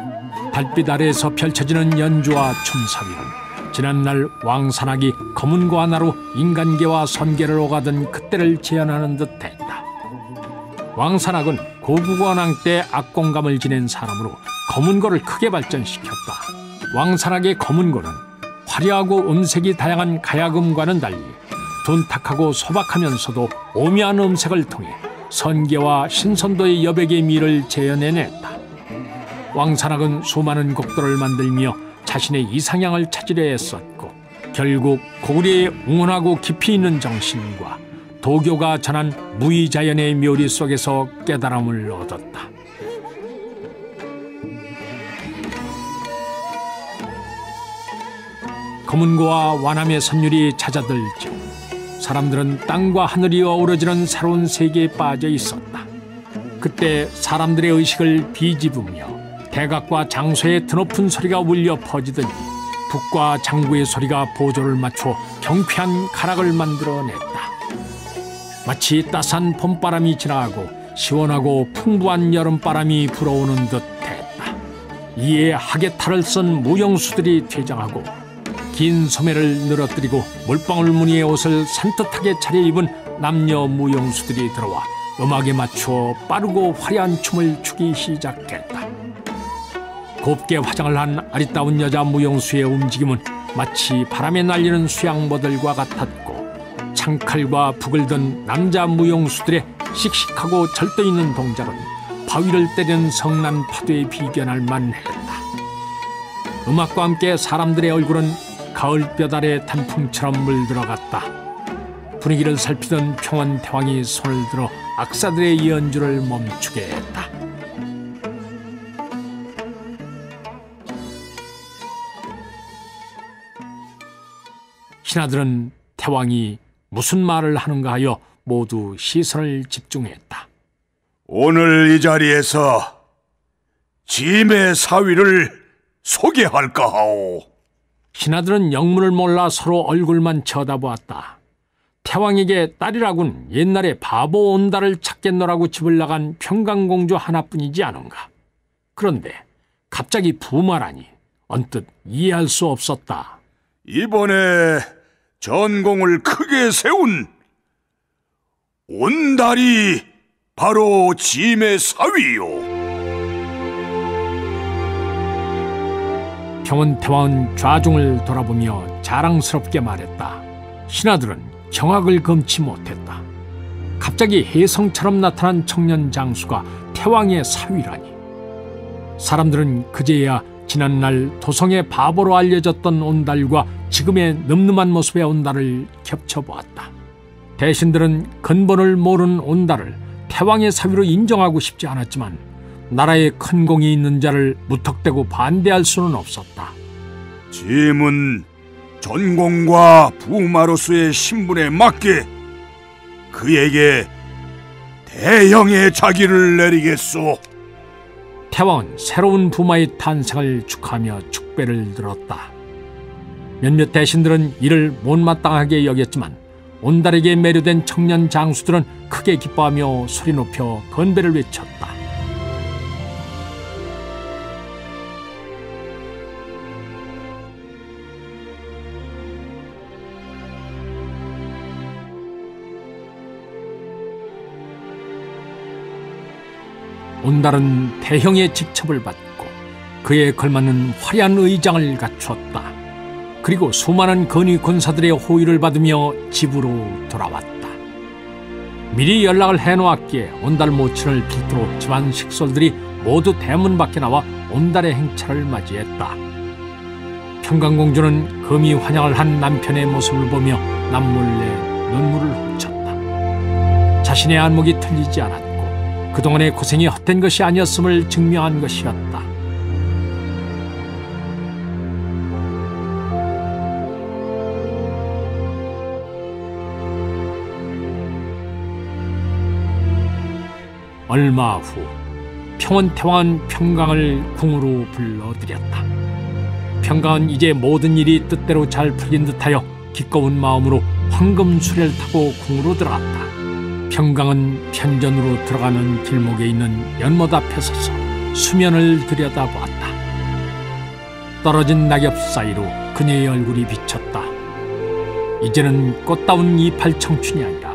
달빛 아래에서 펼쳐지는 연주와 춤사위는 지난날 왕산악이 검은고 하나로 인간계와 선계를 오가던 그때를 재현하는 듯했다. 왕산악은 고구관왕 때 악공감을 지낸 사람으로 검은고를 크게 발전시켰다. 왕산악의 검은고는 화려하고 음색이 다양한 가야금과는 달리 둔탁하고 소박하면서도 오묘한 음색을 통해 선계와 신선도의 여백의 미를 재현해냈다. 왕산악은 수많은 곡들을 만들며 자신의 이상향을 찾으려 했었고 결국 고구려의 웅원하고 깊이 있는 정신과 도교가 전한 무의자연의 묘리 속에서 깨달음을 얻었다. 검은고와 완함의 선율이 잦아들죠. 사람들은 땅과 하늘이 어우러지는 새로운 세계에 빠져 있었다. 그때 사람들의 의식을 비집으며 대각과 장소의 드높은 소리가 울려 퍼지더니 북과 장구의 소리가 보조를 맞춰 경쾌한 가락을 만들어냈다. 마치 따스한 봄바람이 지나가고 시원하고 풍부한 여름바람이 불어오는 듯했다. 이에 하계탈을 쓴 무용수들이 퇴장하고 긴 소매를 늘어뜨리고 물방울 무늬의 옷을 산뜻하게 차려입은 남녀 무용수들이 들어와 음악에 맞추어 빠르고 화려한 춤을 추기 시작했다. 곱게 화장을 한 아리따운 여자 무용수의 움직임은 마치 바람에 날리는 수양모들과 같았고 창칼과 북을 든 남자 무용수들의 씩씩하고 절도 있는 동작은 바위를 때리는 성난 파도에 비견할 만했다. 음악과 함께 사람들의 얼굴은 가을볕 아래 단풍처럼 물들어갔다. 분위기를 살피던 평원태왕이 손을 들어 악사들의 연주를 멈추게 했다. 신하들은 태왕이 무슨 말을 하는가 하여 모두 시선을 집중했다. 오늘 이 자리에서 짐의 사위를 소개할까 하오. 신하들은 영문을 몰라 서로 얼굴만 쳐다보았다. 태왕에게 딸이라곤 옛날에 바보 온달을 찾겠노라고 집을 나간 평강공주 하나뿐이지 않은가. 그런데 갑자기 부마라니 언뜻 이해할 수 없었다. 이번에 전공을 크게 세운 온달이 바로 짐의 사위요. 평원태왕은 좌중을 돌아보며 자랑스럽게 말했다. 신하들은 경악을 금치 못했다. 갑자기 혜성처럼 나타난 청년 장수가 태왕의 사위라니. 사람들은 그제야 지난날 도성의 바보로 알려졌던 온달과 지금의 늠름한 모습의 온달을 겹쳐보았다. 대신들은 근본을 모르는 온달을 태왕의 사위로 인정하고 싶지 않았지만 나라에 큰 공이 있는 자를 무턱대고 반대할 수는 없었다. 짐은 전공과 부마로서의 신분에 맞게 그에게 대형의 자기를 내리겠소. 태왕은 새로운 부마의 탄생을 축하하며 축배를 들었다. 몇몇 대신들은 이를 못마땅하게 여겼지만 온달에게 매료된 청년 장수들은 크게 기뻐하며 소리 높여 건배를 외쳤다. 온달은 대형의 직첩을 받고 그에 걸맞는 화려한 의장을 갖추었다. 그리고 수많은 건위 군사들의 호의를 받으며 집으로 돌아왔다. 미리 연락을 해놓았기에 온달 모친을 필두로 집안 식솔들이 모두 대문 밖에 나와 온달의 행차를 맞이했다. 평강공주는 금이 환영을 한 남편의 모습을 보며 남몰래 눈물을 훔쳤다. 자신의 안목이 틀리지 않았고 그동안의 고생이 헛된 것이 아니었음을 증명한 것이었다. 얼마 후 평원태왕은 평강을 궁으로 불러들였다. 평강은 이제 모든 일이 뜻대로 잘 풀린 듯하여 기꺼운 마음으로 황금수레를 타고 궁으로 들어갔다. 평강은 편전으로 들어가는 길목에 있는 연못 앞에 서서 수면을 들여다보았다. 떨어진 낙엽 사이로 그녀의 얼굴이 비쳤다. 이제는 꽃다운 이팔 청춘이 아니라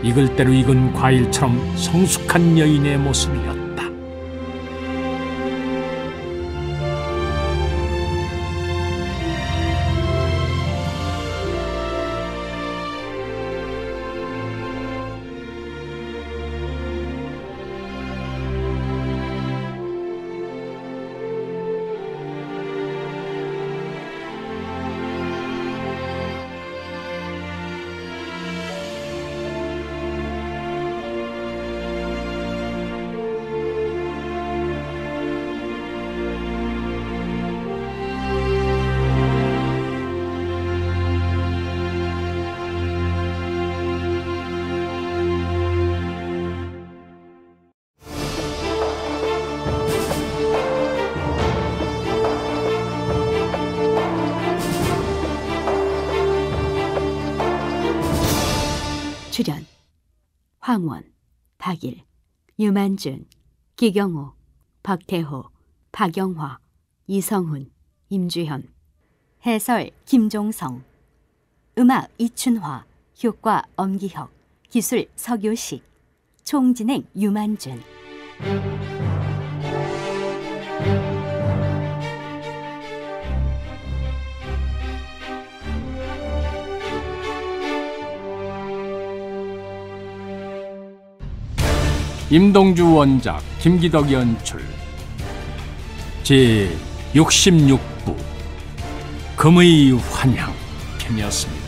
익을 대로 익은 과일처럼 성숙한 여인의 모습이었다. 출연 황원, 박일, 유만준, 기경호, 박태호, 박영화, 이성훈, 임주현. 해설 김종성. 음악 이춘화, 효과 엄기혁, 기술 서교식. 총진행 유만준. 임동주 원작, 김기덕 연출. 제 66부 금의 환향 편이었습니다.